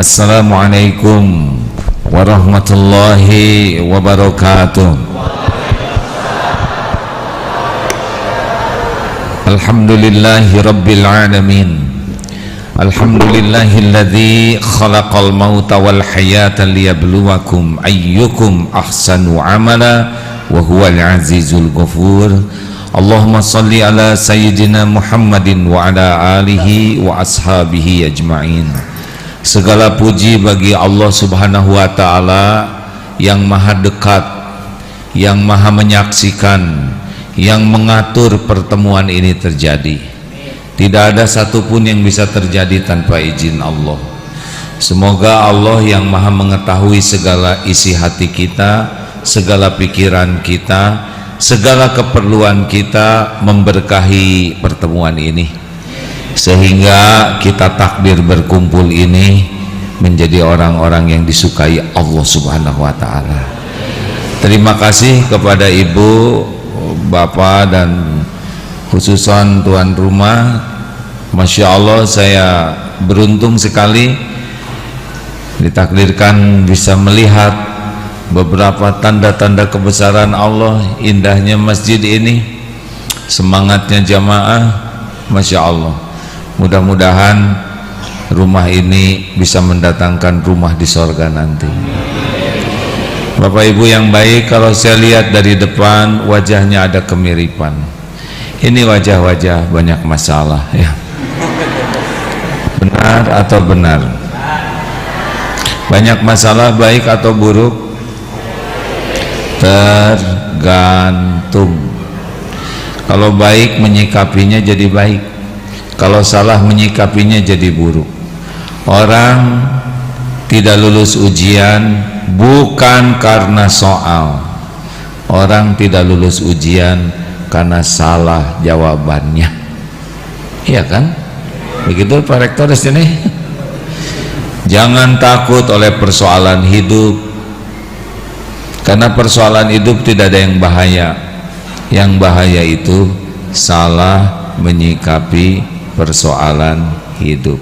Assalamualaikum warahmatullahi wabarakatuh. Alhamdulillahi rabbil alamin. Alhamdulillahilladzi khalaqal mauta wal hayata liyabluwakum ayyukum ahsanu amala wa huwal azizul ghafur. Allahumma salli ala sayyidina Muhammadin wa ala alihi wa ashabihi ajma'in. Segala puji bagi Allah Subhanahu wa ta'ala yang maha dekat, yang maha menyaksikan, yang mengatur pertemuan ini terjadi. Tidak ada satupun yang bisa terjadi tanpa izin Allah. Semoga Allah yang maha mengetahui segala isi hati kita, segala pikiran kita, segala keperluan kita memberkahi pertemuan ini, sehingga kita takdir berkumpul ini menjadi orang-orang yang disukai Allah Subhanahu wa ta'ala. Terima kasih kepada ibu, bapak, dan khususan tuan rumah. Masya Allah, saya beruntung sekali ditakdirkan bisa melihat beberapa tanda-tanda kebesaran Allah. Indahnya masjid ini, semangatnya jamaah, Masya Allah. Mudah-mudahan rumah ini bisa mendatangkan rumah di sorga nanti. Bapak ibu yang baik, kalau saya lihat dari depan wajahnya ada kemiripan. Ini wajah-wajah banyak masalah ya. Benar atau benar? Banyak masalah baik atau buruk? Tergantung. Kalau baik menyikapinya jadi baik, kalau salah menyikapinya jadi buruk. Orang tidak lulus ujian bukan karena soal. Orang tidak lulus ujian karena salah jawabannya. Iya kan? Begitu Pak Rektor di sini. Jangan takut oleh persoalan hidup, karena persoalan hidup tidak ada yang bahaya. Yang bahaya itu salah menyikapi persoalan hidup.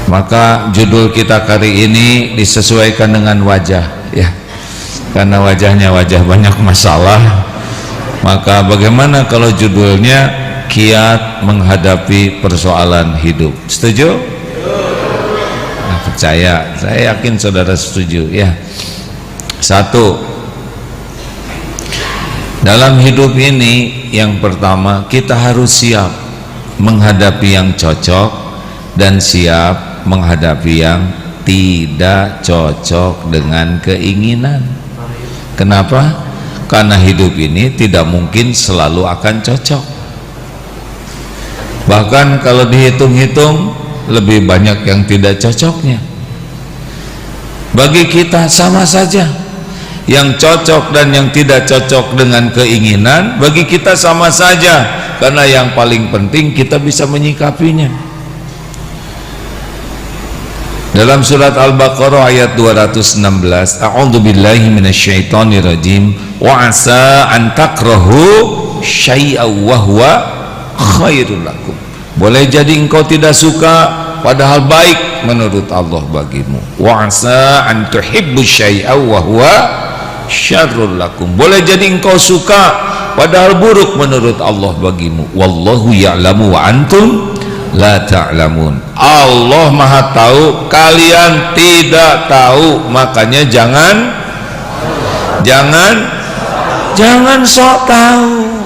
Maka judul kita kali ini disesuaikan dengan wajah ya, karena wajahnya wajah banyak masalah. Maka bagaimana kalau judulnya kiat menghadapi persoalan hidup? Setuju? Nah, percaya, saya yakin saudara setuju ya. Satu, dalam hidup ini yang pertama kita harus siap menghadapi yang cocok dan siap menghadapi yang tidak cocok dengan keinginan. Kenapa? Karena hidup ini tidak mungkin selalu akan cocok. Bahkan kalau dihitung-hitung lebih banyak yang tidak cocoknya. Bagi kita sama saja, yang cocok dan yang tidak cocok dengan keinginan bagi kita sama saja, karena yang paling penting kita bisa menyikapinya. Dalam surat Al-Baqarah ayat 216, a'udzubillahi minasyaitonirrajim, wa asa an takrahu syai'an wa huwa khairul lakum. Boleh jadi engkau tidak suka padahal baik menurut Allah bagimu. Wa asa an tuhibbu syai'an wa huwa syarrul lakum. Boleh jadi engkau suka padahal buruk menurut Allah bagimu. Wallahu ya'lamu wa antum la ta'lamun. Allah maha tahu, kalian tidak tahu. Makanya jangan sok tahu.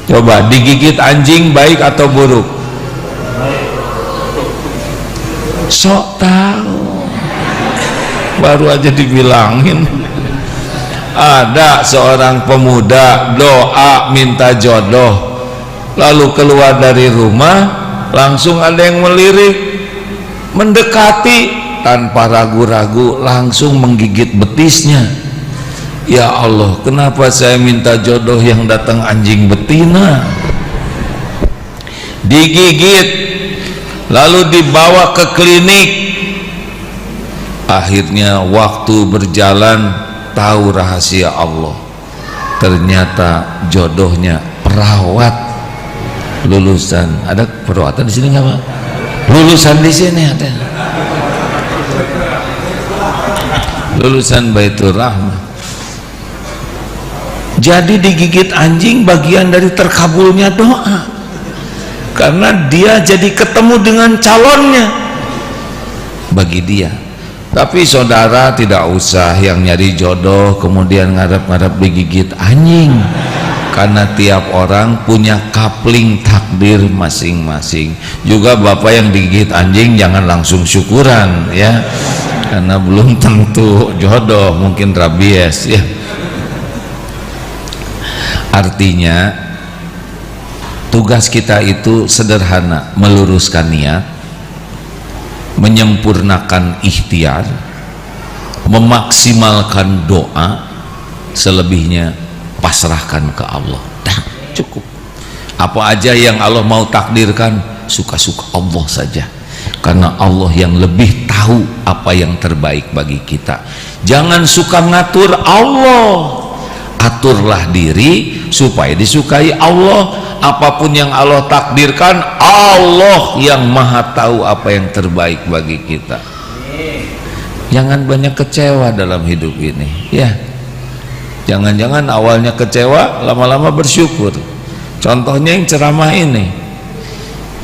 Coba digigit anjing baik atau buruk? Sok tahu. Baru aja dibilangin. Ada seorang pemuda doa minta jodoh, lalu keluar dari rumah langsung ada yang melirik, mendekati tanpa ragu-ragu langsung menggigit betisnya. Ya Allah, kenapa saya minta jodoh yang datang anjing betina? Digigit, lalu dibawa ke klinik. Akhirnya waktu berjalan, tahu rahasia Allah. Ternyata jodohnya perawat lulusan. Ada perawatan di sini nggak Pak? lulusan di sini ada, lulusan Baitur Rahmah. Jadi digigit anjing bagian dari terkabulnya doa, karena dia jadi ketemu dengan calonnya bagi dia. Tapi saudara tidak usah yang nyari jodoh kemudian ngarep-ngarep digigit anjing, karena tiap orang punya kapling takdir masing-masing. Juga bapak yang digigit anjing jangan langsung syukuran ya, karena belum tentu jodoh, mungkin rabies ya. Artinya tugas kita itu sederhana, meluruskan niat, menyempurnakan ikhtiar, memaksimalkan doa, selebihnya pasrahkan ke Allah. Dah, cukup. Apa aja yang Allah mau takdirkan, suka-suka Allah saja, karena Allah yang lebih tahu apa yang terbaik bagi kita. Jangan suka ngatur Allah, aturlah diri supaya disukai Allah. Apapun yang Allah takdirkan, Allah yang maha tahu apa yang terbaik bagi kita. Jangan banyak kecewa dalam hidup ini ya. Jangan-jangan awalnya kecewa, lama-lama bersyukur. Contohnya yang ceramah ini,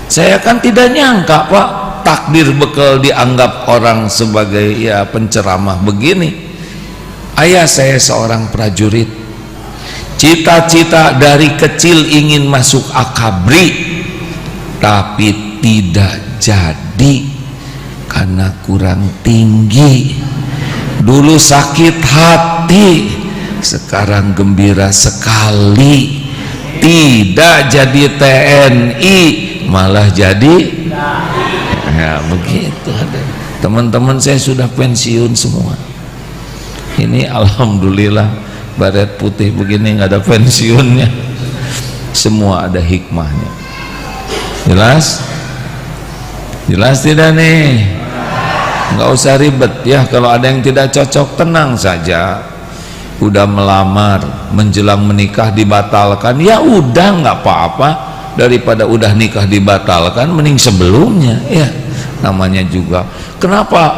saya kan tidak nyangka Pak, takdir bekal dianggap orang sebagai ya penceramah begini. Ayah saya seorang prajurit, cita-cita dari kecil ingin masuk akabri, tapi tidak jadi karena kurang tinggi. Dulu sakit hati, sekarang gembira sekali. Tidak jadi TNI, malah jadi ya begitu. Teman-teman saya sudah pensiun semua. Ini alhamdulillah baret putih begini nggak ada pensiunnya, semua ada hikmahnya. Jelas? Jelas tidak nih? Nggak usah ribet ya. Kalau ada yang tidak cocok, tenang saja. Udah melamar, menjelang menikah dibatalkan, ya udah nggak apa-apa. Daripada udah nikah dibatalkan, mending sebelumnya ya. Namanya juga, kenapa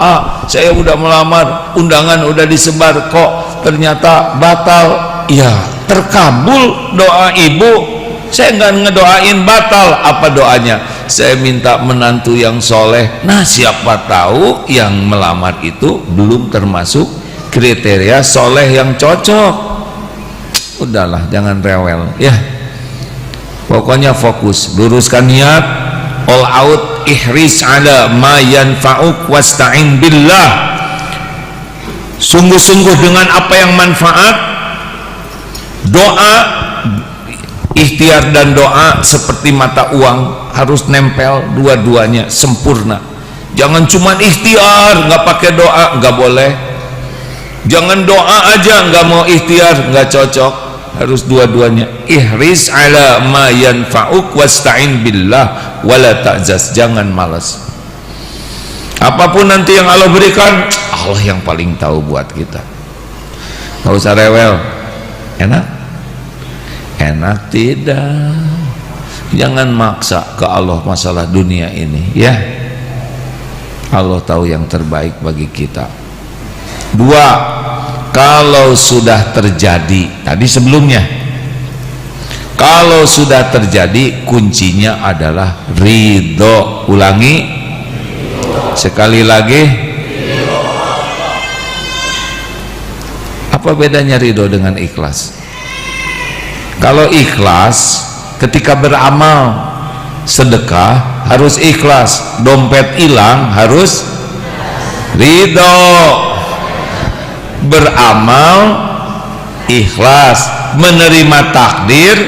saya udah melamar, undangan udah disebar kok ternyata batal. Ya terkabul doa ibu, saya nggak ngedoain batal. Apa doanya? Saya minta menantu yang soleh. Nah siapa tahu yang melamar itu belum termasuk kriteria soleh yang cocok. Udahlah, jangan rewel ya. Pokoknya fokus, luruskan niat, all out, ihris ala ma yanfa'uk wasta'in billah. Sungguh-sungguh dengan apa yang manfaat. Doa, ikhtiar dan doa seperti mata uang, harus nempel dua-duanya sempurna. Jangan cuma ikhtiar nggak pakai doa, nggak boleh. Jangan doa aja nggak mau ikhtiar, nggak cocok. Harus dua-duanya. Ihris ala ma yanfa'uk wasta'in billah wala ta'zaz. Jangan malas. Apapun nanti yang Allah berikan, Allah yang paling tahu buat kita. Nggak usah rewel. Enak? Enak tidak. Jangan maksa ke Allah masalah dunia ini ya. Allah tahu yang terbaik bagi kita. Dua, kalau sudah terjadi, tadi sebelumnya, kalau sudah terjadi, kuncinya adalah ridho. Ulangi sekali lagi. Apa bedanya ridho dengan ikhlas? Kalau ikhlas, ketika beramal sedekah harus ikhlas, dompet hilang harus ridho. Beramal ikhlas, menerima takdir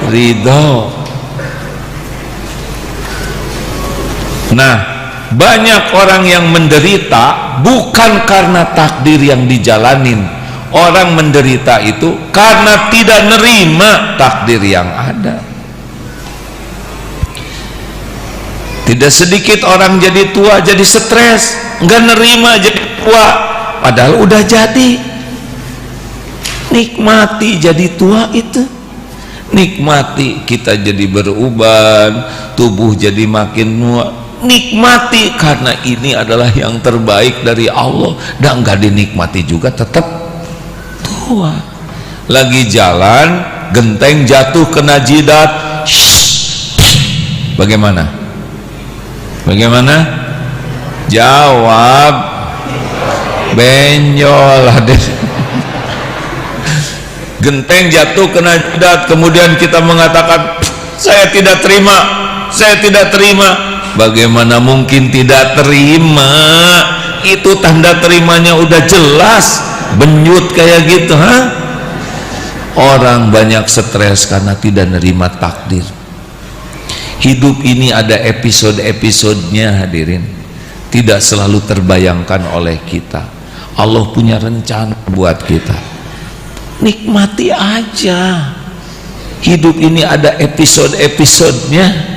ridho. Nah, banyak orang yang menderita bukan karena takdir yang dijalanin. Orang menderita itu karena tidak nerima takdir yang ada. Tidak sedikit orang jadi tua jadi stres, nggak nerima jadi tua, padahal udah jadi. Nikmati jadi tua itu, nikmati kita jadi beruban, tubuh jadi makin nikmati karena ini adalah yang terbaik dari Allah. Dan nggak dinikmati juga tetap tua. Lagi jalan genteng jatuh kena jidat, bagaimana jawab? Benjol. Genteng jatuh kena jidat, kemudian kita mengatakan saya tidak terima. Bagaimana mungkin tidak terima? Itu tanda terimanya udah jelas. Benyut kayak gitu, orang banyak stres karena tidak nerima takdir. Hidup ini ada episode-episodenya, hadirin. Tidak selalu terbayangkan oleh kita. Allah punya rencana buat kita. Nikmati aja. Hidup ini ada episode-episodenya.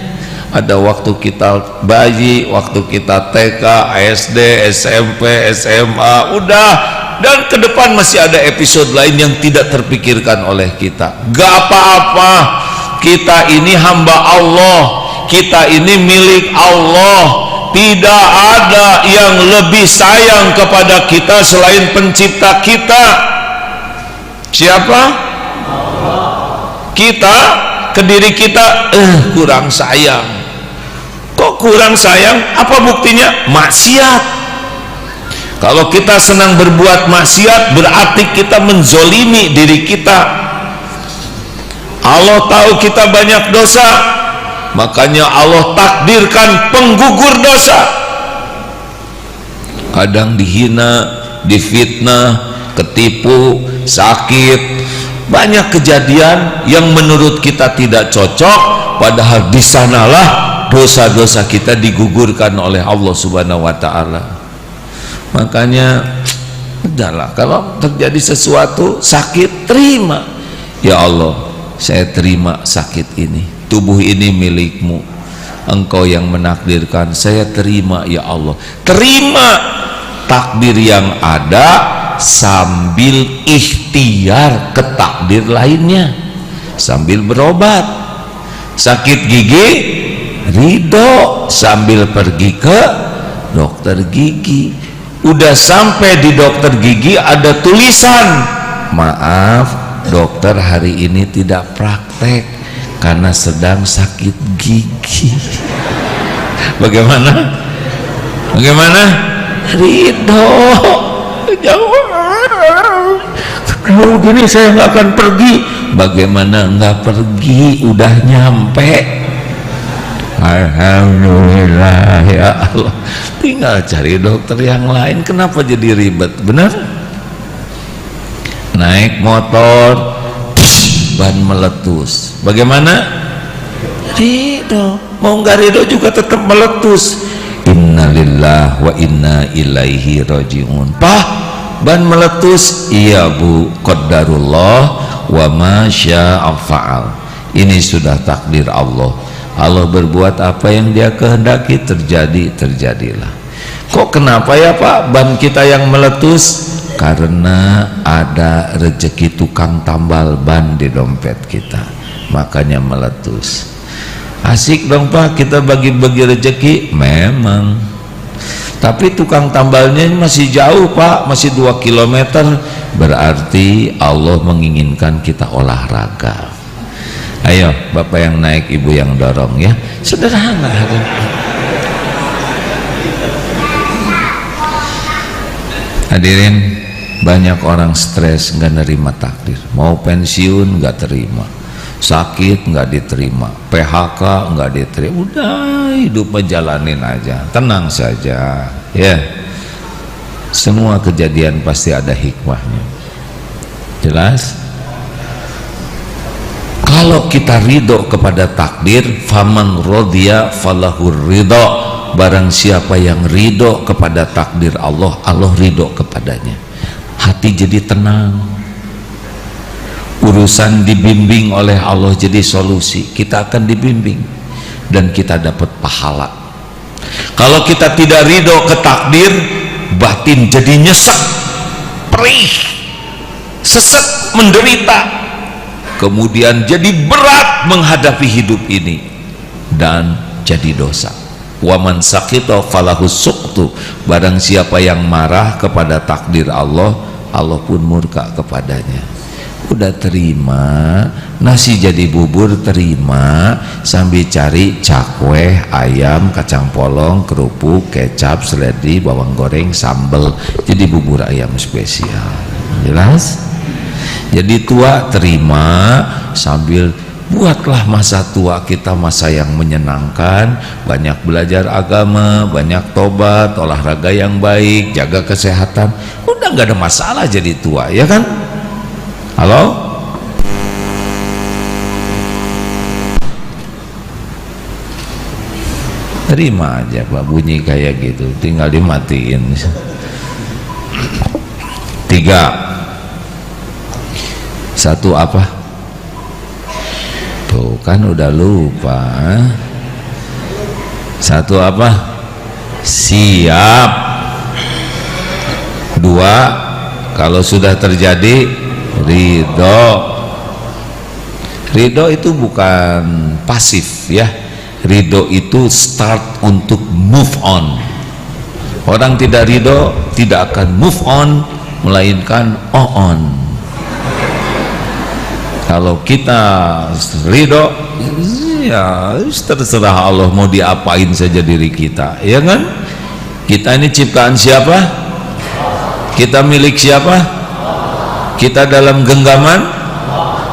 Ada waktu kita bayi, waktu kita TK, SD, SMP, SMA, udah. Dan ke depan masih ada episode lain yang tidak terpikirkan oleh kita. Gak apa-apa, kita ini hamba Allah, kita ini milik Allah. Tidak ada yang lebih sayang kepada kita selain pencipta kita. Siapa? Kita ke diri kita kurang sayang. Kok kurang sayang? Apa buktinya? Maksiat. Kalau kita senang berbuat maksiat, berarti kita menzolimi diri kita. Allah tahu kita banyak dosa, makanya Allah takdirkan penggugur dosa. Kadang dihina, difitnah, ketipu, sakit, banyak kejadian yang menurut kita tidak cocok, padahal di sanalah dosa-dosa kita digugurkan oleh Allah Subhanahu wa taala. Makanya udahlah, kalau terjadi sesuatu sakit, terima. Ya Allah, saya terima sakit ini. Tubuh ini milikmu. Engkau yang menakdirkan, saya terima ya Allah. Terima takdir yang ada sambil ikhtiar ke takdir lainnya. Sambil berobat. Sakit gigi, ridho sambil pergi ke dokter gigi. Udah sampai di dokter gigi ada tulisan, maaf dokter hari ini tidak praktek karena sedang sakit gigi. Bagaimana ridho? Jauh kalau gini saya nggak akan pergi. Bagaimana nggak pergi, udah nyampe. Alhamdulillah ya Allah, tinggal cari dokter yang lain. Kenapa jadi ribet? Benar? Naik motor, ban meletus, bagaimana? Ridho. Mau nggak ridho juga tetap meletus. Innalillah wa inna ilaihi rajiun. Pak, ban meletus. Iya bu, qadarullah wa ma syaa fa'al. Ini sudah takdir Allah. Allah berbuat apa yang dia kehendaki, terjadilah. Kok kenapa ya Pak ban kita yang meletus? Karena ada rezeki tukang tambal ban di dompet kita, makanya meletus. Asik dong Pak kita bagi-bagi rezeki. Memang, tapi tukang tambalnya masih jauh Pak, masih 2 km. Berarti Allah menginginkan kita olahraga. Ayo bapak yang naik, ibu yang dorong ya. Sederhana. Hadirin, banyak orang stres nggak nerima takdir. Mau pensiun nggak terima, sakit nggak diterima, PHK nggak diterima. Udah hidup menjalanin aja, tenang saja ya. Semua kejadian pasti ada hikmahnya. Jelas? Kalau kita ridho kepada takdir, faman rodiya falahur ridho. Barang siapa yang ridho kepada takdir Allah, Allah ridho kepadanya. Hati jadi tenang. Urusan dibimbing oleh Allah jadi solusi. Kita akan dibimbing dan kita dapat pahala. Kalau kita tidak ridho ke takdir, batin jadi nyesek, perih, sesek, menderita. Kemudian jadi berat menghadapi hidup ini dan jadi dosa. Wa man saqita falahu suqtu. Barang siapa yang marah kepada takdir Allah, Allah pun murka kepadanya. Udah terima, nasi jadi bubur terima, sambil cari cakwe, ayam, kacang polong, kerupuk, kecap, seledri, bawang goreng, sambal, jadi bubur ayam spesial. Jelas? Jadi tua terima, sambil buatlah masa tua kita masa yang menyenangkan, banyak belajar agama, banyak tobat, olahraga yang baik, jaga kesehatan. Udah nggak ada masalah jadi tua, ya kan? Halo? Terima aja Pak, bunyi kayak gitu, tinggal dimatiin. 3. Satu apa? Tuh kan udah lupa. Satu apa? Siap. 2, kalau sudah terjadi ridho. Ridho itu bukan pasif ya. Ridho itu start untuk move on. Orang tidak ridho tidak akan move on, melainkan on. Kalau kita ridho, ya terserah Allah mau diapain saja diri kita, ya kan? Kita ini ciptaan siapa? Kita milik siapa? Kita dalam genggaman,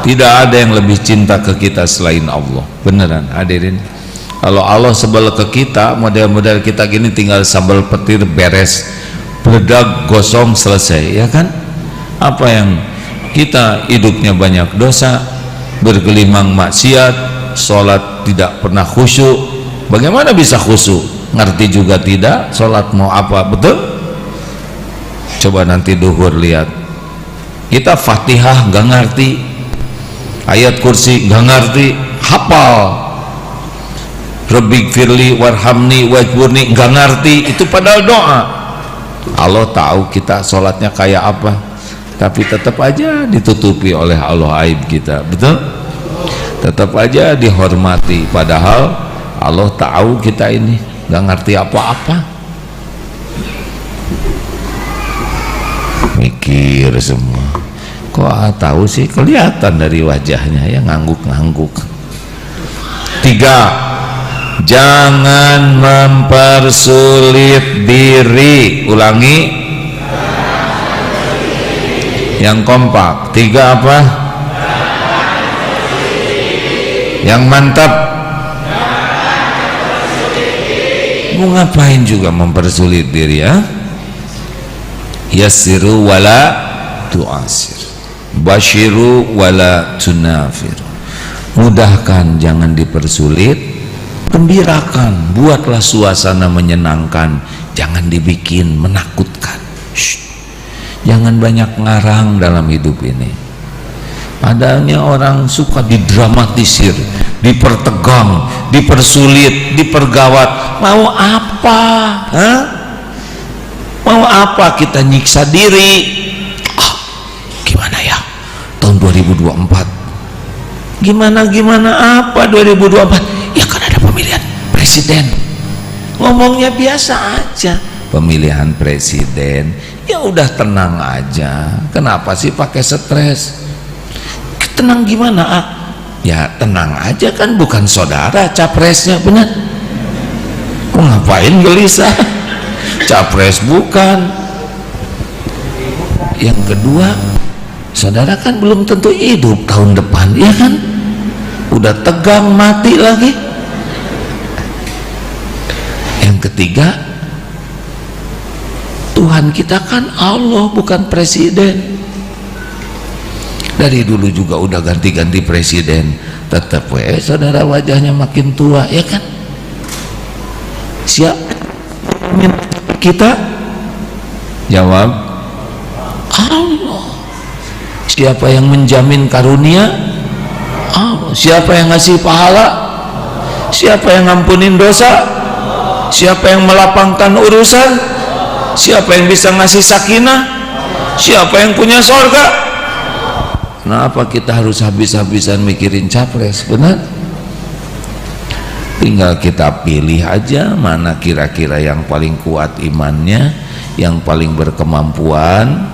tidak ada yang lebih cinta ke kita selain Allah. Beneran hadirin. Kalau Allah sebel ke kita, model-model kita gini tinggal sambal petir beres, peledak gosong selesai, ya kan? Apa yang kita hidupnya banyak dosa, bergelimang maksiat, sholat tidak pernah khusyuk. Bagaimana bisa khusyuk? Ngerti juga tidak, sholat mau apa, betul? Coba nanti duhur lihat, kita Fatihah gak ngerti, ayat kursi gak ngerti, hafal Rabbik firli warhamni wajburni gak ngerti, itu padahal doa. Allah tahu kita sholatnya kayak apa, tapi tetap aja ditutupi oleh Allah aib kita, betul? Tetap aja dihormati, padahal Allah tahu kita ini gak ngerti apa-apa. Mikir semua, kok tahu sih, kelihatan dari wajahnya ya, ngangguk-ngangguk. 3, jangan mempersulit diri. Ulangi yang kompak. 3 apa? Yang mantap. Mau ngapain juga mempersulit diri ya? Yassiru wala tu'asir, basyiru wala tunafir. Mudahkan, jangan dipersulit. Gembirakan, buatlah suasana menyenangkan, jangan dibikin menakutkan. Jangan banyak ngarang dalam hidup ini. Padahalnya orang suka didramatisir, dipertegang, dipersulit, dipergawat. Mau apa? Hah? Mau apa kita nyiksa diri? Gimana ya tahun 2024? Gimana apa 2024? Ya kan ada pemilihan presiden. Ngomongnya biasa aja, pemilihan presiden. Ya udah tenang aja. Kenapa sih pakai stres? Tenang gimana? Ya tenang aja, kan bukan saudara capresnya, benar? Kok ngapain gelisah? Capres bukan. Yang kedua, saudara kan belum tentu hidup tahun depan, ya kan? Udah tegang mati lagi. Yang ketiga, Tuhan kita kan Allah, bukan presiden. Dari dulu juga udah ganti-ganti presiden, tetap saudara wajahnya makin tua, ya kan? Siap kita? Jawab Allah. Siapa yang menjamin karunia? Allah. Siapa yang ngasih pahala? Siapa yang ngampunin dosa? Siapa yang melapangkan urusan? Siapa yang bisa ngasih sakinah? Siapa yang punya sorga? Kenapa kita harus habis-habisan mikirin capres? Benar? tinggal kita pilih aja mana kira-kira yang paling kuat imannya, yang paling berkemampuan,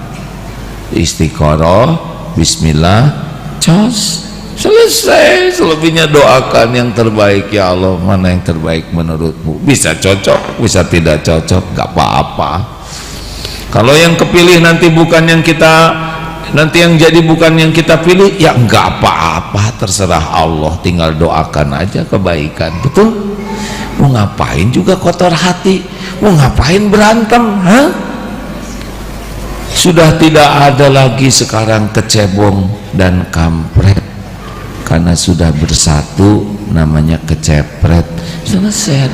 istiqoroh, bismillah, cos, selesai. Selebihnya doakan yang terbaik. Ya Allah, mana yang terbaik menurutmu? Bisa cocok, bisa tidak cocok, gak apa-apa. Kalau yang kepilih nanti bukan yang kita, nanti yang jadi bukan yang kita pilih, ya nggak apa-apa, terserah Allah, tinggal doakan aja kebaikan. Betul? Mau ngapain juga kotor hati, mau ngapain berantem, hah? Sudah tidak ada lagi sekarang kecebong dan kampret, karena sudah bersatu, namanya kecepret. Selesai.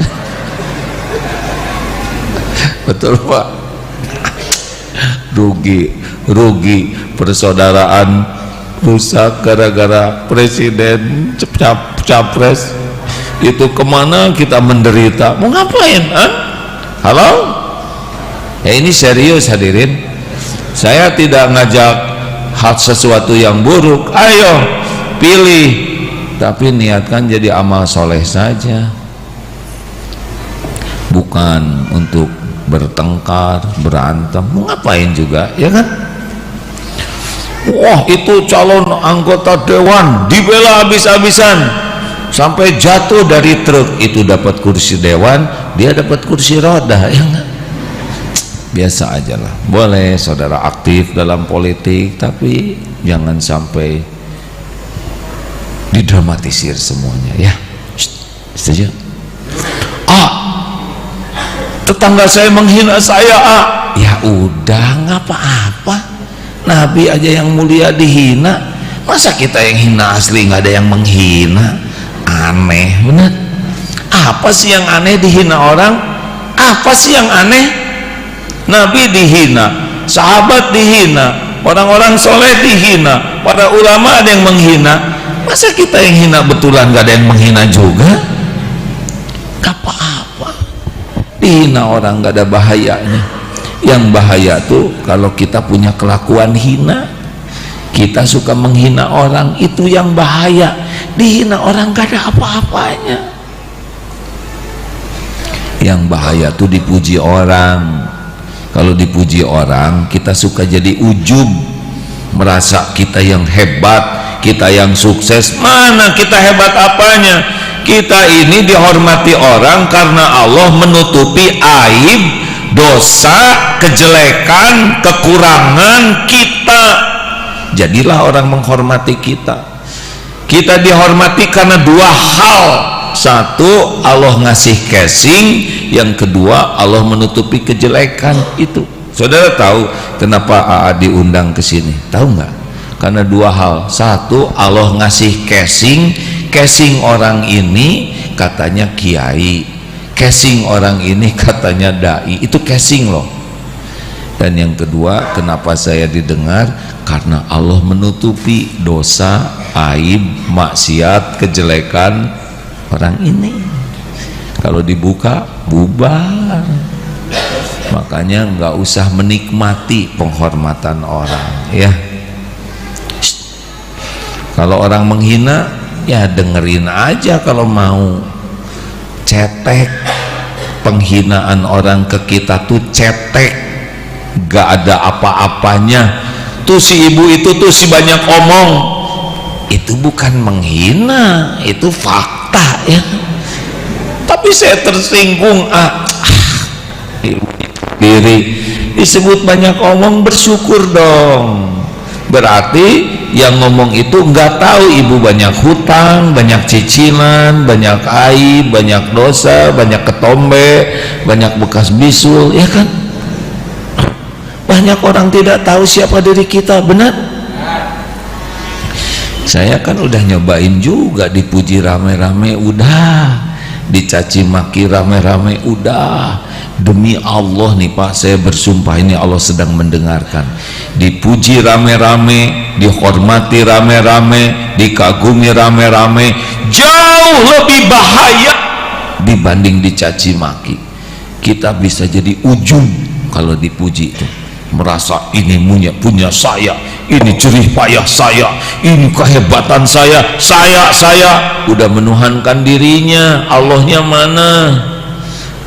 Betul Pak? Rugi persaudaraan rusak gara-gara presiden capres itu. Kemana kita menderita, mau ngapain, hein? Halo ya, ini serius hadirin, saya tidak ngajak hal sesuatu yang buruk. Ayo pilih, tapi niatkan jadi amal soleh saja, bukan untuk bertengkar, berantem. Mau ngapain juga, ya kan? Wah, itu calon anggota dewan dibela habis-habisan sampai jatuh dari truk. Itu dapat kursi dewan, dia dapat kursi roda, ya kan? Biasa aja lah. Boleh saudara aktif dalam politik, tapi jangan sampai didramatisir semuanya, ya. Setuju? Tetangga saya menghina saya, ya udah nggak apa-apa, Nabi aja yang mulia dihina, masa kita yang hina asli nggak ada yang menghina? Aneh bener. Apa sih yang aneh dihina orang? Apa sih yang aneh? Nabi dihina, sahabat dihina, orang-orang soleh dihina, para ulama ada yang menghina, masa kita yang hina betulan nggak ada yang menghina juga? Gak apa-apa dihina orang, gak ada bahayanya. Yang bahaya tuh kalau kita punya kelakuan hina, kita suka menghina orang, itu yang bahaya. Dihina orang gak ada apa-apanya. Yang bahaya tuh dipuji orang. Kalau dipuji orang, kita suka jadi ujub, merasa kita yang hebat, kita yang sukses. Mana kita hebat apanya? Kita ini dihormati orang karena Allah menutupi aib, dosa, kejelekan, kekurangan kita. Jadilah orang menghormati kita. Kita dihormati karena dua hal. Satu, Allah ngasih casing. Yang kedua, Allah menutupi kejelekan itu. Saudara tahu kenapa AA diundang ke sini? Tahu nggak? Karena dua hal. Satu, Allah ngasih casing. Casing orang ini katanya kiai, casing orang ini katanya dai. Itu casing loh. Dan yang kedua, kenapa saya didengar? Karena Allah menutupi dosa, aib, maksiat, kejelekan orang ini. Kalau dibuka, bubar. Makanya nggak usah menikmati penghormatan orang, ya. Kalau orang menghina, ya dengerin aja kalau mau. Cetek, penghinaan orang ke kita tuh cetek, gak ada apa-apanya. Tuh si ibu itu tuh si banyak omong, itu bukan menghina, itu fakta, ya. Tapi saya tersinggung, diri disebut banyak omong, bersyukur dong. Berarti yang ngomong itu nggak tahu ibu banyak hutang, banyak cicilan, banyak aib, banyak dosa, banyak ketombe, banyak bekas bisul, ya kan? Banyak orang tidak tahu siapa diri kita, benar? Saya kan udah nyobain juga, dipuji rame-rame udah, dicaci maki rame-rame udah. Demi Allah nih Pak, saya bersumpah ini Allah sedang mendengarkan. Dipuji rame-rame, dihormati rame-rame, dikagumi rame-rame, jauh lebih bahaya dibanding dicaci maki. Kita bisa jadi ujub kalau dipuji itu. merasa ini punya saya, ini jerih payah saya, ini kehebatan saya udah menuhankan dirinya. Allahnya mana?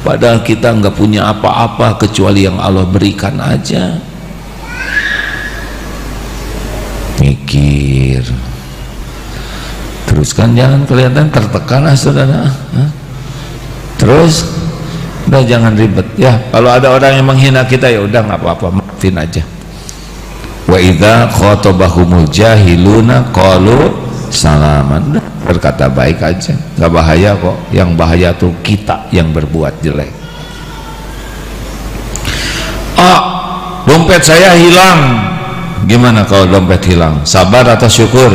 Padahal kita nggak punya apa-apa kecuali yang Allah berikan aja. Mikir terus kan, jangan kelihatan tertekan saudara. Terus udah jangan ribet ya. Kalau ada orang yang menghina kita, ya udah nggak apa-apa, maafin aja. Wa idza khatabahumul jahiluna qalu salaman, berkata baik aja, nggak bahaya kok. Yang bahaya tuh kita yang berbuat jelek. Dompet saya hilang. Gimana kalau dompet hilang? Sabar atau syukur?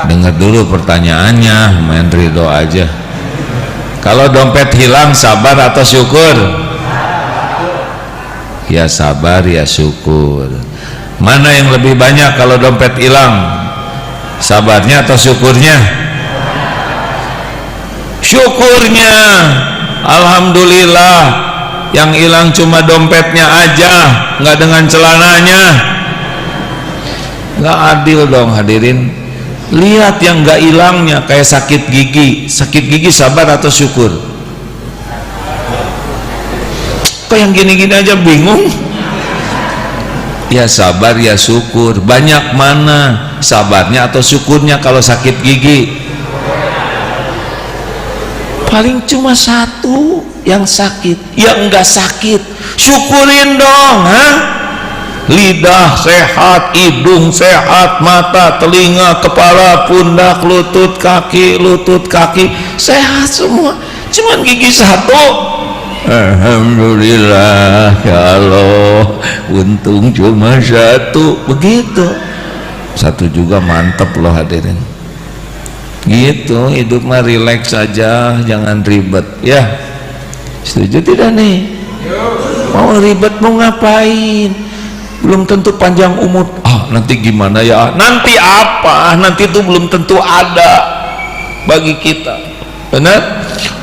Dengar dulu pertanyaannya, main ridho aja. Kalau dompet hilang, sabar atau syukur? Ya sabar ya syukur. Mana yang lebih banyak kalau dompet hilang? Sabarnya atau syukurnya? Syukurnya. Alhamdulillah, yang hilang cuma dompetnya aja, nggak dengan celananya. Nggak adil dong hadirin. Lihat yang nggak hilangnya, kayak sakit gigi. Sakit gigi sabar atau syukur? Kok yang gini-gini aja bingung? Ya sabar ya syukur. Banyak mana sabarnya atau syukurnya kalau sakit gigi? Paling cuma satu yang sakit. Yang enggak sakit syukurin dong, lidah sehat, hidung sehat, mata, telinga, kepala, pundak, lutut, kaki sehat semua. Cuman gigi satu. Alhamdulillah ya Allah, untung cuma satu. Begitu. Satu juga mantep loh hadirin. Gitu, hidup mah relax saja, jangan ribet ya. Setuju tidak nih? Mau ribet mau ngapain? Belum tentu panjang umur. Nanti gimana ya? Nanti apa? Nanti itu belum tentu ada bagi kita. Benar?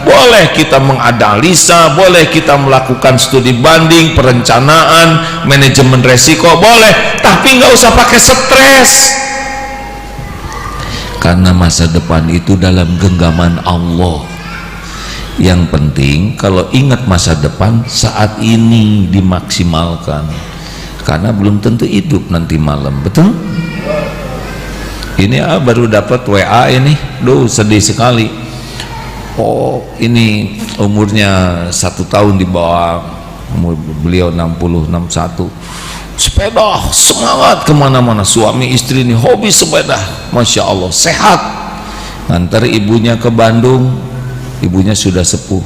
Boleh kita menganalisa, boleh kita melakukan studi banding, perencanaan, manajemen resiko, boleh, tapi nggak usah pakai stres. Karena masa depan itu dalam genggaman Allah. Yang penting kalau ingat masa depan, saat ini dimaksimalkan. Karena belum tentu hidup nanti malam, betul? Ini baru dapat WA ini, sedih sekali. Ini umurnya 1 tahun di bawah umur beliau, 60, 61. Sepeda semangat kemana-mana, suami istri ini hobi sepeda, masya Allah, sehat. Ngantar ibunya ke Bandung, ibunya sudah sepuh.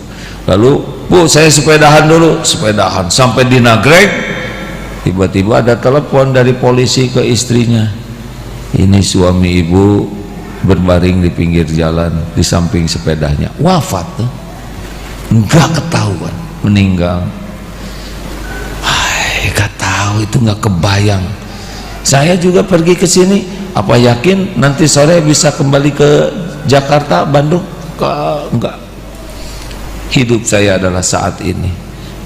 Lalu, Bu, saya sepedahan dulu, sepedahan sampai di Nagreg. Tiba-tiba ada telepon dari polisi ke istrinya. Ini suami ibu berbaring di pinggir jalan, di samping sepedanya, wafat tuh, nggak ketahuan, meninggal. Nggak tahu, itu nggak kebayang. Saya juga pergi ke sini, apa yakin nanti sore bisa kembali ke Jakarta, Bandung? Enggak. Hidup saya adalah saat ini,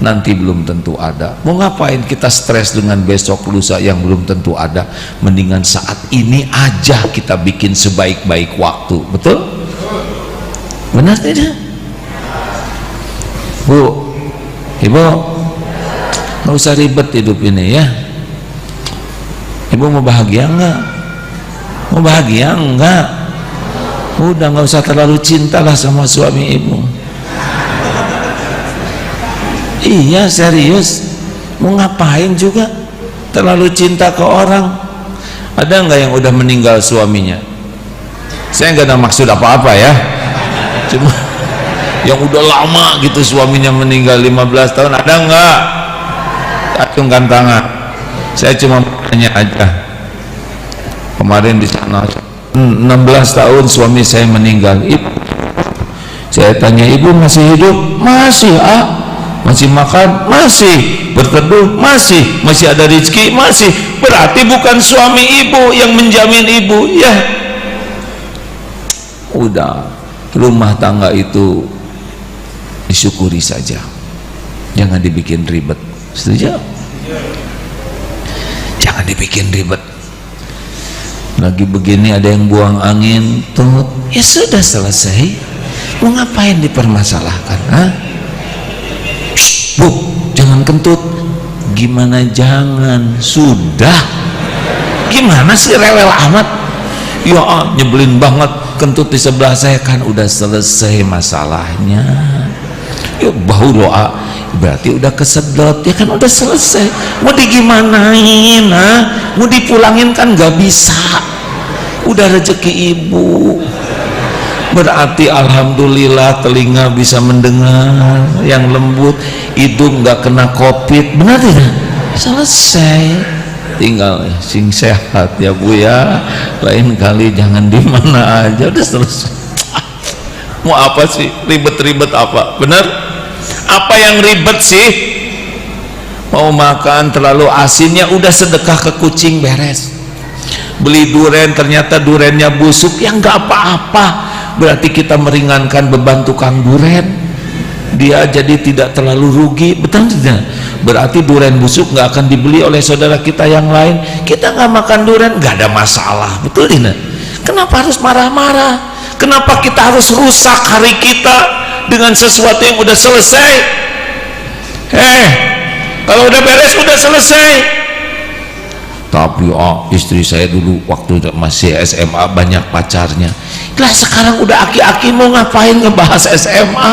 nanti belum tentu ada. Mau ngapain kita stres dengan besok lusa yang belum tentu ada? Mendingan saat ini aja kita bikin sebaik-baik waktu. Betul? Benar tidak? Bu, Ibu, nggak usah ribet hidup ini ya. Ibu mau bahagia enggak? Mau bahagia enggak? Udah nggak usah terlalu cintalah sama suami ibu. Iya, serius. Mau ngapain juga terlalu cinta ke orang? Ada nggak yang udah meninggal suaminya? Saya nggak ada maksud apa-apa ya, cuma yang udah lama gitu suaminya meninggal 15 tahun, ada nggak? Acungkan tangan. Saya cuma tanya aja. Kemarin di sana 16 tahun suami saya meninggal. Ibu, saya tanya, ibu masih hidup? Masih. Masih makan? Masih. Berteduh? Masih. Masih ada rezeki? Masih. Berarti bukan suami ibu yang menjamin ibu ya. Udah, rumah tangga itu disyukuri saja. Jangan dibikin ribet. Setuju? Jangan dibikin ribet. Lagi begini ada yang buang angin, tuh ya sudah selesai. Mau ngapain dipermasalahkan? Hah? Shh, Bu, jangan kentut. Gimana jangan? Sudah. Gimana sih rewel amat? Ya nyebelin banget kentut di sebelah saya, kan udah selesai masalahnya. Ya bau doa berarti udah kesedot, ya kan udah selesai. Mau digimanain, mau dipulangin kan gak bisa. Udah rezeki ibu, berarti alhamdulillah telinga bisa mendengar yang lembut, hidung gak kena covid, benar tidak? Selesai. Tinggal sing sehat ya Bu ya, lain kali jangan di mana aja, udah selesai. Mau apa sih ribet-ribet apa? Bener? Apa yang ribet sih? Mau makan terlalu asin, ya udah sedekah ke kucing, beres. Beli duren ternyata durennya busuk, ya nggak apa-apa, berarti kita meringankan beban tukang duren, dia jadi tidak terlalu rugi, betul tidak? Berarti duren busuk nggak akan dibeli oleh saudara kita yang lain, kita nggak makan duren nggak ada masalah, betul tidak? Kenapa harus marah-marah? Kenapa kita harus rusak hari kita dengan sesuatu yang udah selesai? Kalau udah beres udah selesai. Tapi istri saya dulu waktu masih SMA banyak pacarnya. Lah sekarang udah aki-aki mau ngapain ngebahas SMA?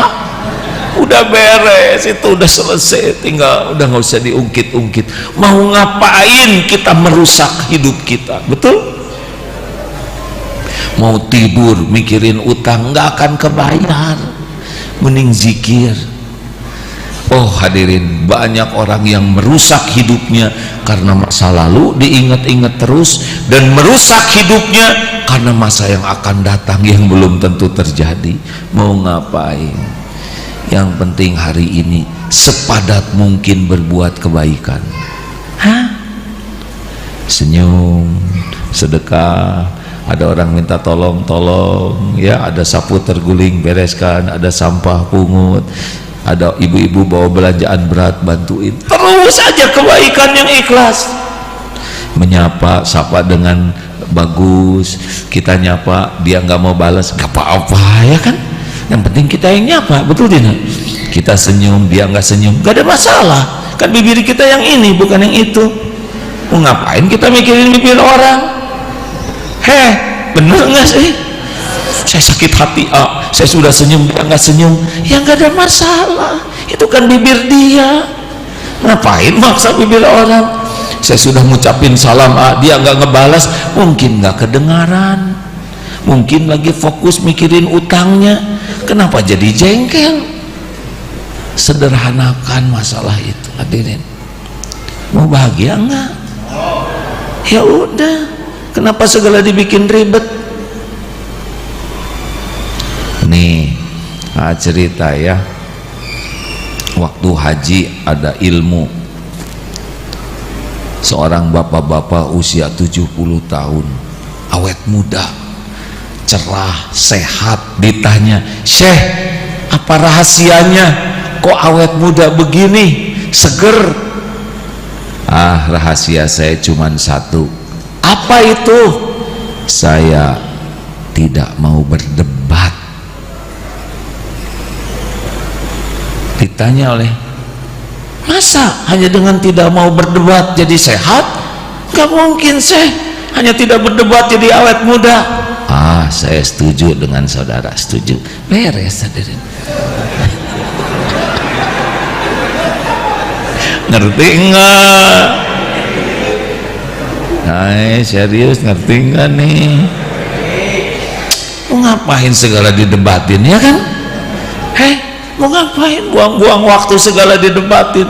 Udah beres, itu udah selesai, tinggal udah nggak usah diungkit-ungkit. Mau ngapain kita merusak hidup kita? Betul? Mau tidur mikirin utang nggak akan kebayar, mending zikir. Oh hadirin, banyak orang yang merusak hidupnya karena masa lalu diingat-ingat terus, dan merusak hidupnya karena masa yang akan datang yang belum tentu terjadi. Mau ngapain? Yang penting hari ini sepadat mungkin berbuat kebaikan. Senyum, sedekah. Ada orang minta tolong, ya, ada sapu terguling bereskan, ada sampah pungut, ada ibu-ibu bawa belanjaan berat bantuin. Terus aja kebaikan yang ikhlas. Menyapa, sapa dengan bagus, kita nyapa, dia nggak mau balas, nggak apa-apa ya kan? Yang penting kita yang nyapa, betul tidak? Kita senyum, dia nggak senyum, nggak ada masalah. Kan bibir kita yang ini, bukan yang itu. Mau ngapain kita mikirin bibir orang? Bener nggak sih? Saya sakit hati, saya sudah senyum, dia nggak senyum, ya nggak ada masalah. Itu kan bibir dia. Ngapain maksa bibir orang? Saya sudah ngucapin salam, dia nggak ngebalas, mungkin nggak kedengaran, mungkin lagi fokus mikirin utangnya. Kenapa jadi jengkel? Sederhanakan masalah itu, hadirin. Mau bahagia nggak? Ya udah. Kenapa segala dibikin ribet? Nih, cerita ya. Waktu haji ada ilmu. Seorang bapak-bapak usia 70 tahun, awet muda, cerah, sehat, ditanya, "Syekh, apa rahasianya? Kok awet muda begini, seger?" Rahasia saya cuman satu. Apa itu? Saya tidak mau berdebat. Ditanya oleh, masa hanya dengan tidak mau berdebat jadi sehat? Gak mungkin sih, hanya tidak berdebat jadi awet muda. Saya setuju dengan saudara, setuju. Beres hadirin. Ngerti enggak? Serius, ngerti nggak nih? Mau ngapain segala didebatin, ya kan? Mau ngapain buang-buang waktu segala didebatin?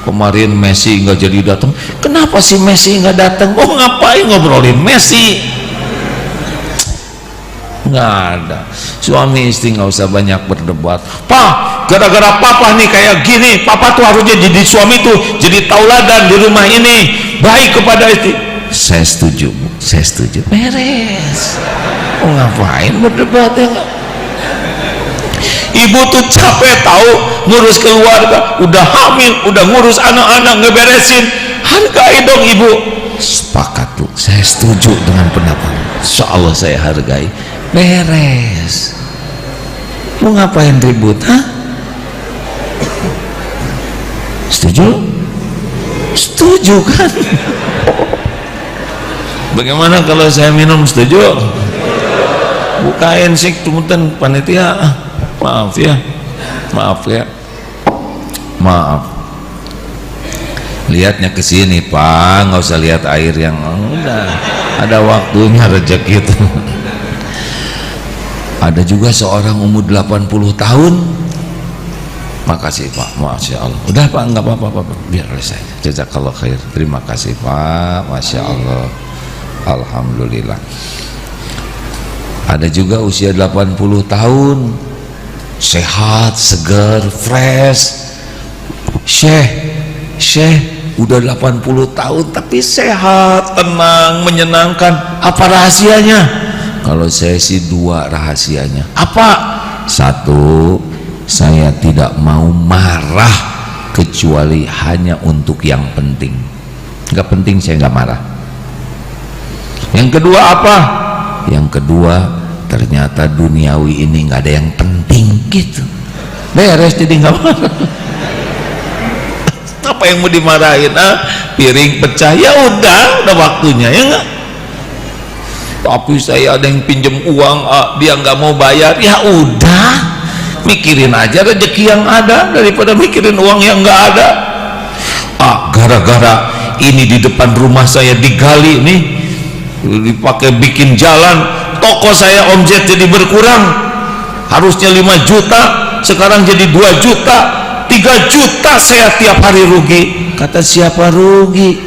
Kemarin Messi nggak jadi datang, kenapa sih Messi nggak datang? Mau ngapain ngobrolin Messi? Nggak ada. Suami istri nggak usah banyak berdebat. Pak, gara-gara papa nih kayak gini, papa tuh harusnya jadi suami tuh jadi tauladan di rumah ini, baik kepada istri. Saya setuju, Bu. Saya setuju. Beres. Mau ngapain berdebat ya? Ibu tuh capek tahu ngurus keluarga, udah hamil, udah ngurus anak-anak, ngeberesin. Hargai dong ibu. Sepakat tuh, saya setuju dengan pendapat. Insyaallah saya hargai. Beres. Mau ngapain ribut? Hah? Setuju? Setuju kan? Bagaimana kalau saya minum, setuju? Bukain sih tumutan panitia. Maaf ya. Maaf ya. Maaf. Lihatnya ke sini, Pak. Nggak usah lihat air yang udah ada waktunya rezeki itu. Ada juga seorang umur 80 tahun. Makasih Pak, Masya Allah. Udah Pak, nggak apa-apa, biar selesai. Jazakallah khair. Terima kasih Pak, Masya Allah. Alhamdulillah. Ada juga usia 80 tahun, sehat, segar, fresh. Syekh udah 80 tahun tapi sehat, tenang, menyenangkan. Apa rahasianya? Kalau saya sih 2 rahasianya. Apa? 1, saya tidak mau marah kecuali hanya untuk yang penting. Nggak penting saya nggak marah. Yang kedua apa? Yang kedua, ternyata duniawi ini nggak ada yang penting gitu. Beres, jadi nggak marah. Apa yang mau dimarahin? Piring pecah, ya udah waktunya, ya nggak? Tapi saya ada yang pinjem uang, dia nggak mau bayar, ya udah, mikirin aja rezeki yang ada daripada mikirin uang yang nggak ada. Gara-gara ini di depan rumah saya digali nih, dipakai bikin jalan, toko saya omset jadi berkurang, harusnya 5 juta sekarang jadi 2 juta, 3 juta saya tiap hari rugi. Kata siapa rugi?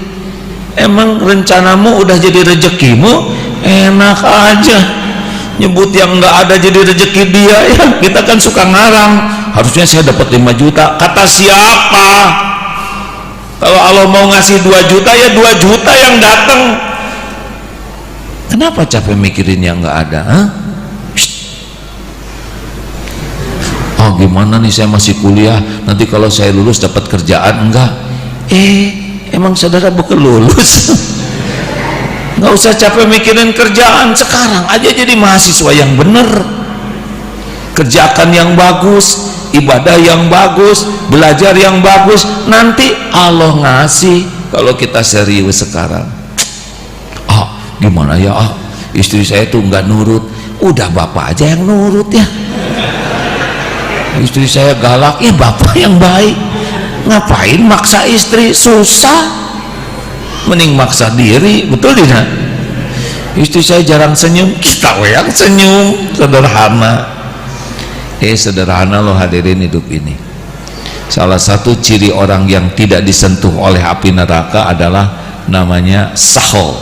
Emang rencanamu udah jadi rezekimu? Enak aja nyebut yang nggak ada jadi rezeki dia, ya kita kan suka ngarang, harusnya saya dapat 5 juta. Kata siapa? Kalau Allah mau ngasih 2 juta, ya 2 juta yang datang. Kenapa capek mikirin yang nggak ada? Gimana nih, saya masih kuliah, nanti kalau saya lulus dapat kerjaan enggak? Emang saudara bukan lulus? Nggak usah capek mikirin kerjaan, sekarang aja jadi mahasiswa yang bener, kerjakan yang bagus, ibadah yang bagus, belajar yang bagus, nanti Allah ngasih kalau kita serius sekarang. Gimana ya, istri saya tuh nggak nurut. Udah bapak aja yang nurut ya. Istri saya galak, ya bapak yang baik. Ngapain maksa istri, susah. Mending maksa diri, betul tidak? Istri saya jarang senyum, kita yang senyum. Sederhana. Sederhana loh hadirin hidup ini. Salah satu ciri orang yang tidak disentuh oleh api neraka adalah namanya sahol,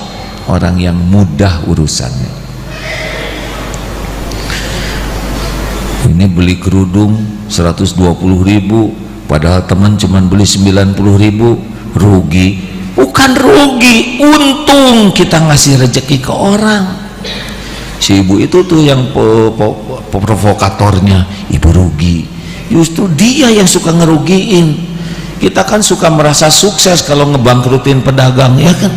orang yang mudah urusannya. Ini beli kerudung 120.000, padahal teman cuman beli 90.000, rugi. Bukan rugi, untung kita ngasih rezeki ke orang. Si ibu itu tuh yang provokatornya, ibu rugi. Justru dia yang suka ngerugiin. Kita kan suka merasa sukses kalau ngebangkrutin pedagang, ya kan?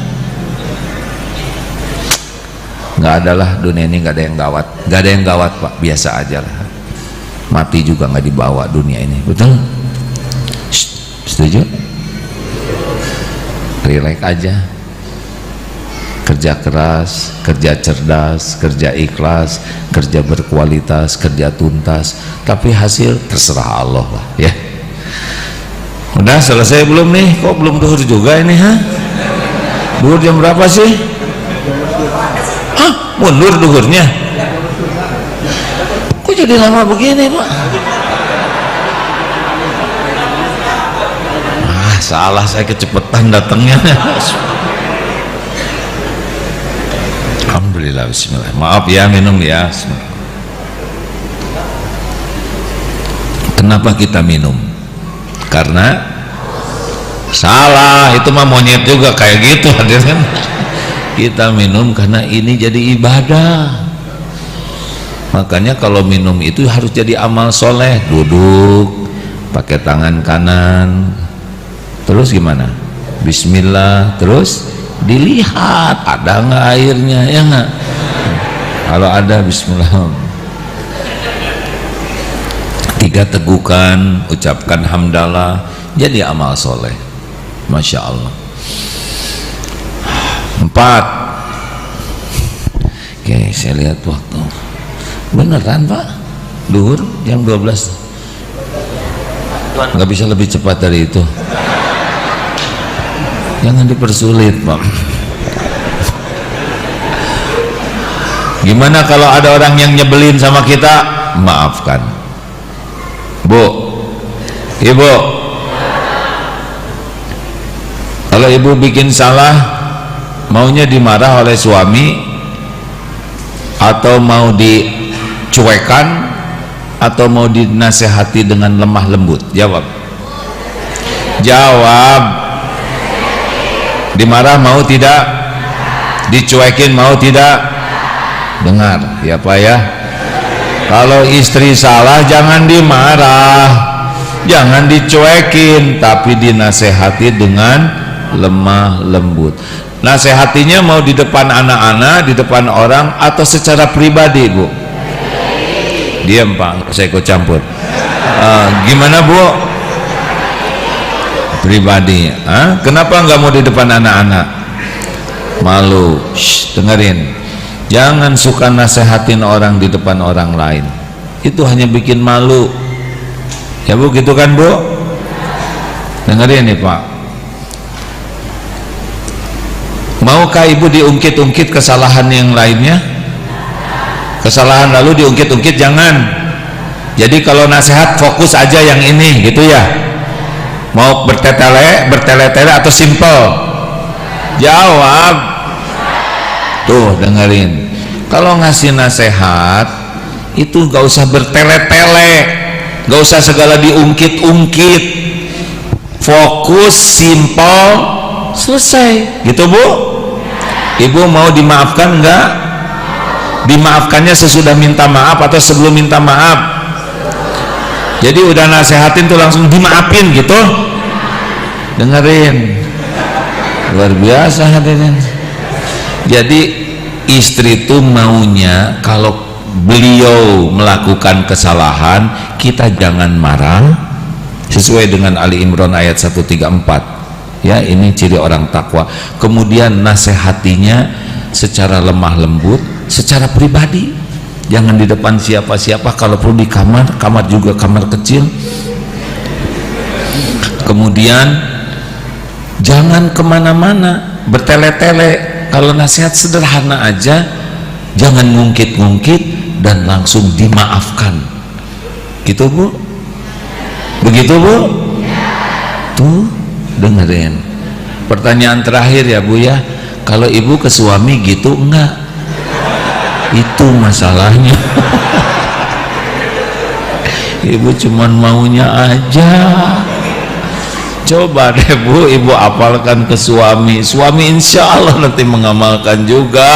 Nggak ada lah, dunia ini nggak ada yang gawat. Nggak ada yang gawat Pak, biasa aja lah. Mati juga nggak dibawa dunia ini, betul? Setuju? Relax aja, kerja keras, kerja cerdas, kerja ikhlas, kerja berkualitas, kerja tuntas, tapi hasil terserah Allah lah ya. Udah selesai belum nih? Kok belum duhur juga ini, Duhur jam berapa sih? Mundur duhurnya? Kok jadi lama begini Pak? Salah saya, kecepatan datangnya. Alhamdulillah, bismillah. Maaf ya, minum ya. Kenapa kita minum? Karena salah, itu mah monyet juga kayak gitu hadirin. Kita minum karena ini jadi ibadah. Makanya kalau minum itu harus jadi amal soleh. Duduk pakai tangan kanan, terus gimana? Bismillah, terus dilihat ada nggak airnya, ya nggak? Kalau ada, Bismillah. 3 tegukan, ucapkan hamdalah, jadi amal soleh. Masya Allah. 4. Oke, saya lihat waktu. Beneran Pak? Duhur jam 12. Nggak bisa lebih cepat dari itu. Jangan dipersulit Pak. Gimana kalau ada orang yang nyebelin sama kita? Maafkan. Bu, Ibu, kalau Ibu bikin salah, maunya dimarah oleh suami atau mau dicuekan atau mau dinasehati dengan lemah lembut? Jawab. Jawab. Dimarah mau tidak? Dicuekin mau tidak? Dengar ya Pak ya. Kalau istri salah jangan dimarah, jangan dicuekin, tapi dinasehati dengan lemah lembut. Nasehatinya mau di depan anak-anak, di depan orang, atau secara pribadi Bu? Diam Pak, saya ikut campur. Gimana Bu? Pribadi. Kenapa nggak mau di depan anak-anak? Malu. Shh, dengerin. Jangan suka nasehatin orang di depan orang lain, itu hanya bikin malu ya Bu, gitu kan Bu? Dengerin nih Pak, maukah Ibu diungkit-ungkit kesalahan yang lainnya? Kesalahan lalu diungkit-ungkit jangan. Jadi kalau nasihat fokus aja yang ini gitu ya. Mau bertele-tele atau simple? Jawab. Tuh dengerin, kalau ngasih nasihat itu gak usah bertele-tele, gak usah segala diungkit-ungkit, fokus, simple, selesai gitu Bu. Ibu mau dimaafkan enggak? Dimaafkannya sesudah minta maaf atau sebelum minta maaf? Jadi udah nasehatin tuh langsung dimaafin gitu? Dengerin, luar biasa hadirin. Jadi istri itu maunya kalau beliau melakukan kesalahan kita jangan marah, sesuai dengan Ali Imran ayat 134 ya, ini ciri orang takwa. Kemudian nasihatinya secara lemah lembut, secara pribadi, jangan di depan siapa-siapa, kalau perlu di kamar juga kamar kecil. Kemudian jangan kemana-mana bertele-tele. Kalau nasihat sederhana aja, jangan ngungkit-ngungkit dan langsung dimaafkan gitu Bu. Begitu Bu? Tuh dengerin. Pertanyaan terakhir ya Bu ya, kalau Ibu ke suami gitu enggak? Itu masalahnya. Ibu cuman maunya aja. Coba deh Bu, Ibu apalkan ke suami, suami insya Allah nanti mengamalkan juga.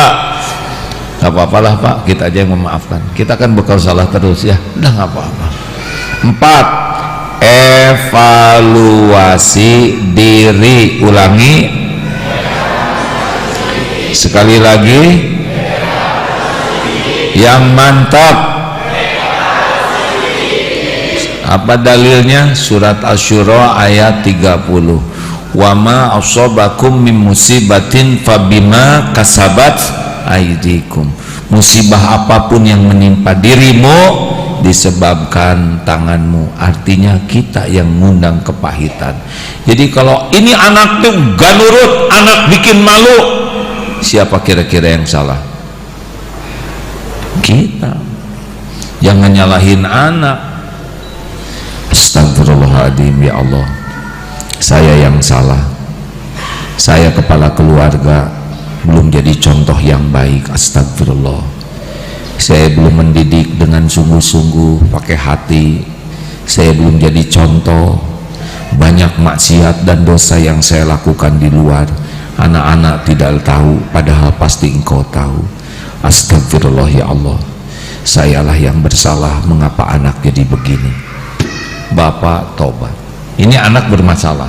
Gak apa-apalah Pak, kita aja yang memaafkan, kita kan bakal salah terus ya, udah gak apa-apa. 4. Evaluasi diri. Ulangi sekali lagi yang mantap. Apa dalilnya? Surat Asy-Syura ayat 30. Wa ma asabakum min musibatin fabima kasabat aydikum. Musibah apapun yang menimpa dirimu disebabkan tanganmu. Artinya kita yang ngundang kepahitan. Jadi kalau ini anak tuh gak nurut, anak bikin malu, siapa kira-kira yang salah? Kita. Jangan nyalahin anak. Astagfirullahaladzim, ya Allah, saya yang salah, saya kepala keluarga belum jadi contoh yang baik. Astagfirullah, saya belum mendidik dengan sungguh-sungguh pakai hati, saya belum jadi contoh. Banyak maksiat dan dosa yang saya lakukan di luar, anak-anak tidak tahu, padahal pasti Engkau tahu. Astagfirullah ya Allah, sayalah yang bersalah, mengapa anak jadi begini. Bapak tobat, ini anak bermasalah.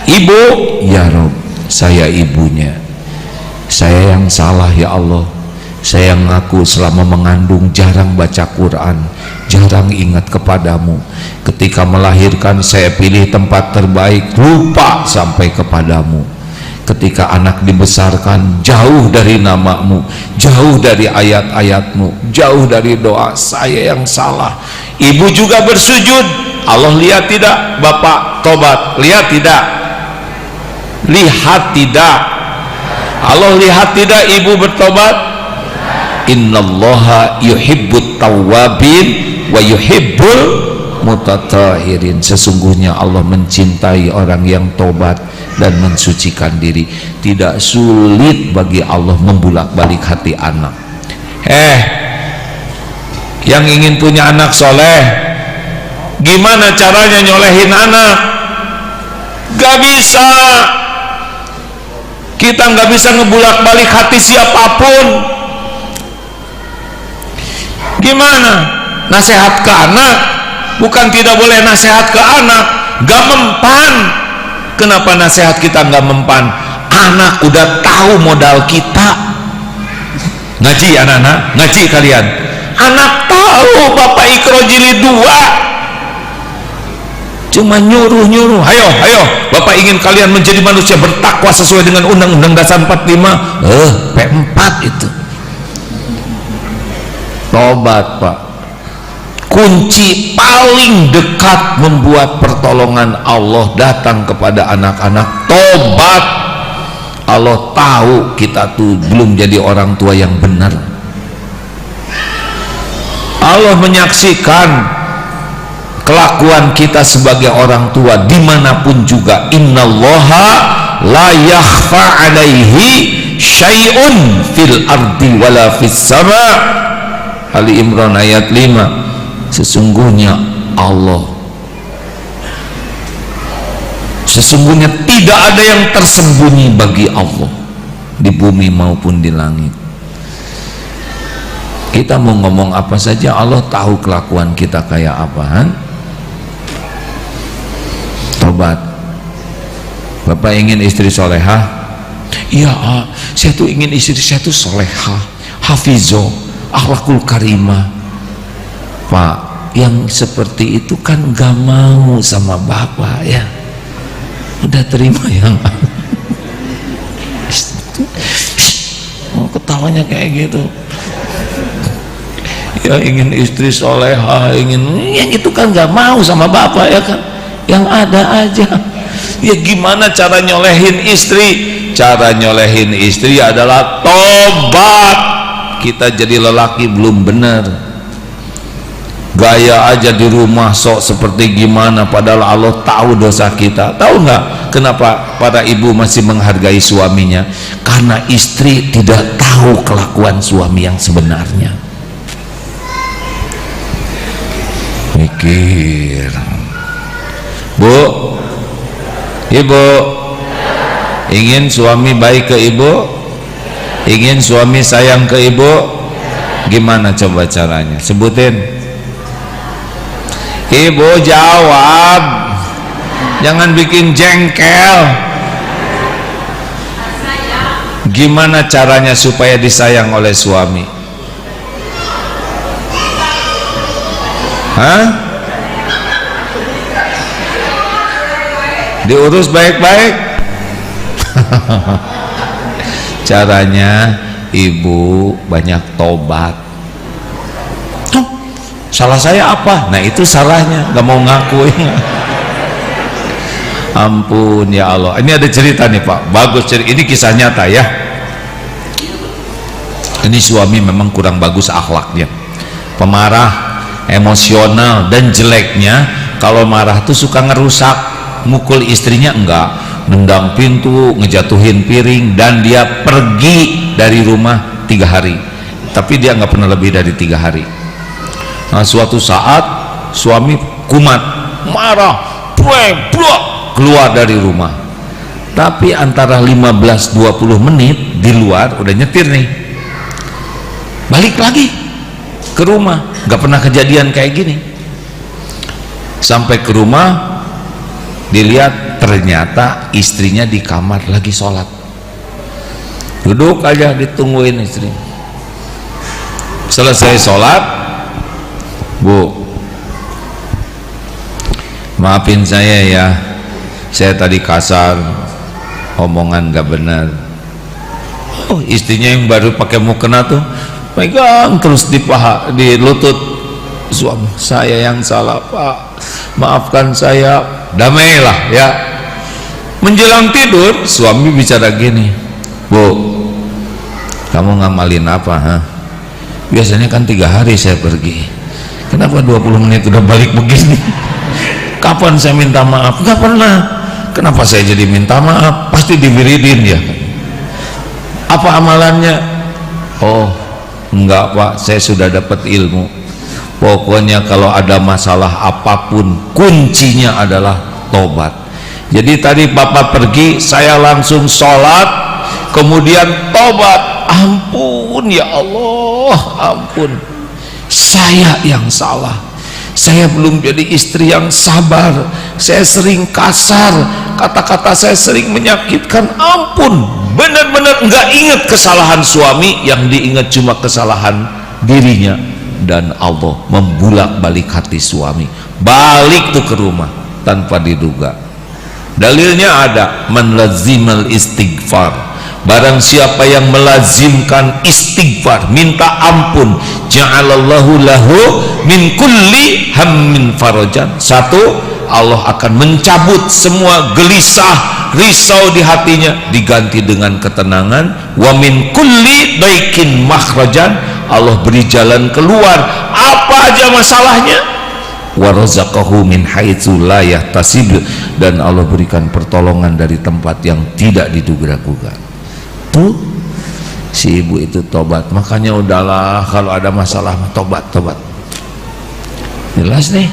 Ibu, ya Rob, saya ibunya, saya yang salah ya Allah. Saya ngaku selama mengandung jarang baca Quran, jarang ingat kepadamu. Ketika melahirkan saya pilih tempat terbaik, lupa sampai kepadamu. Ketika anak dibesarkan jauh dari namamu, jauh dari ayat-ayatmu, jauh dari doa. Saya yang salah. Ibu juga bersujud. Allah lihat tidak? Bapak tobat, lihat tidak? Lihat tidak? Allah lihat tidak ibu bertobat? Innallaha yuhibbut tawwabin wa yuhibbul mutatahhirin. Sesungguhnya Allah mencintai orang yang tobat dan mensucikan diri. Tidak sulit bagi Allah membulak-balik hati anak. Yang ingin punya anak soleh, gimana caranya nyolehin anak? Gak bisa. Kita gak bisa ngebulak-balik hati siapapun. Gimana? Nasihat ke anak? Bukan tidak boleh nasihat ke anak, gak mempan. Kenapa nasihat kita gak mempan? Anak udah tahu modal kita. Ngaji anak-anak, ngaji kalian. Anak tahu Bapak Ikro jilid 2, cuma nyuruh-nyuruh. Ayo, Bapak ingin kalian menjadi manusia bertakwa sesuai dengan Undang-Undang Dasar 45. P4 itu. Tobat Pak, kunci paling dekat membuat pertolongan Allah datang kepada anak-anak. Tobat. Allah tahu kita tuh belum jadi orang tua yang benar. Allah menyaksikan kelakuan kita sebagai orang tua dimanapun juga. Innallaha la yakhfa alaihi syai'un fil ardi wala fis sama. Ali Imran ayat 5. Sesungguhnya tidak ada yang tersembunyi bagi Allah di bumi maupun di langit. Kita mau ngomong apa saja Allah tahu kelakuan kita kayak apaan. Tobat. Bapak ingin istri solehah? Iya, saya tuh ingin istri saya tuh solehah, hafizah, akhlakul karimah. Pak, yang seperti itu kan gak mau sama bapak ya. Udah terima yang ketawanya kayak gitu. Ya ingin istri soleha, ingin yang itu kan gak mau sama bapak ya kan. Yang ada aja. Ya gimana cara nyolehin istri? Cara nyolehin istri adalah tobat. Kita jadi lelaki belum benar, gaya aja di rumah sok seperti gimana, padahal Allah tahu dosa kita. Tahu nggak kenapa para ibu masih menghargai suaminya? Karena istri tidak tahu kelakuan suami yang sebenarnya. Mikir, Bu, Ibu ingin suami baik ke ibu? Ingin suami sayang ke ibu? Gimana coba caranya? Sebutin. Ibu jawab, jangan bikin jengkel. Gimana caranya supaya disayang oleh suami? Diurus baik-baik. Caranya ibu banyak tobat. Salah saya apa? Nah itu salahnya, gak mau ngakuin. Ampun ya Allah. Ini ada cerita nih Pak, bagus cerita. Ini kisah nyata ya. Ini suami memang kurang bagus akhlaknya, pemarah, emosional, dan jeleknya kalau marah tuh suka ngerusak. Mukul istrinya enggak, nendang pintu, ngejatuhin piring, dan dia pergi dari rumah 3 hari. Tapi dia nggak pernah lebih dari 3 hari. Nah suatu saat suami kumat, marah, keluar dari rumah. Tapi antara 15-20 menit di luar udah nyetir nih, balik lagi. ke rumah, nggak pernah kejadian kayak gini. Sampai ke rumah, dilihat ternyata istrinya di kamar lagi sholat. Duduk aja ditungguin istri. Selesai sholat, Bu, maafin saya ya, saya tadi kasar, omongan gak benar. Oh, istrinya yang baru pakai mukena tuh pegang terus di paha, di lutut. Suami, saya yang salah Pak, maafkan saya. Damailah ya. Menjelang tidur suami bicara gini, Bu, kamu ngamalin apa? Biasanya kan 3 hari saya pergi, kenapa 20 menit udah balik begini? Kapan saya minta maaf? Gak pernah. Kenapa saya jadi minta maaf? Pasti diwiridin ya. Apa amalannya? Oh enggak Pak, saya sudah dapat ilmu. Pokoknya kalau ada masalah apapun, kuncinya adalah tobat. Jadi tadi Bapak pergi, saya langsung sholat, kemudian tobat. Ampun ya Allah, ampun, saya yang salah, saya belum jadi istri yang sabar, saya sering kasar, kata-kata saya sering menyakitkan. Ampun, benar-benar nggak ingat kesalahan suami, yang diingat cuma kesalahan dirinya. Dan Allah membulak-balik hati suami, balik tuh ke rumah tanpa diduga. Dalilnya ada, man lazimal istighfar, barang siapa yang melazimkan istighfar, minta ampun, ja'alallahu lahu min kulli hammin farajan. Satu, Allah akan mencabut semua gelisah, risau di hatinya, diganti dengan ketenangan. Wa min kulli daikin makhrajan, Allah beri jalan keluar apa aja masalahnya. Wa razaqahu min haitsu la yahtasib, dan Allah berikan pertolongan dari tempat yang tidak diduga-duga. Tuh si ibu itu tobat. Makanya udahlah, kalau ada masalah tobat. Jelas nih.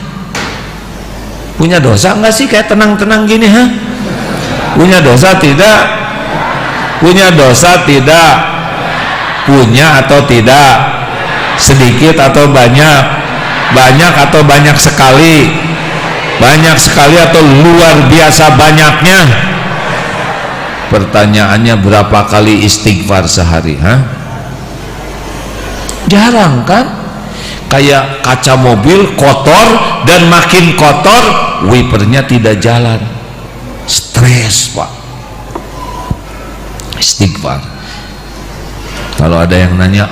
Punya dosa enggak sih kayak tenang-tenang gini, ha? Punya dosa tidak? Punya dosa tidak? Punya atau tidak? Sedikit atau banyak? Banyak atau banyak sekali? Banyak sekali atau luar biasa banyaknya? Pertanyaannya, berapa kali istighfar sehari, ha? Jarang kan? Kayak kaca mobil kotor, dan makin kotor wipernya tidak jalan, stres Pak. Istighfar. Kalau ada yang nanya,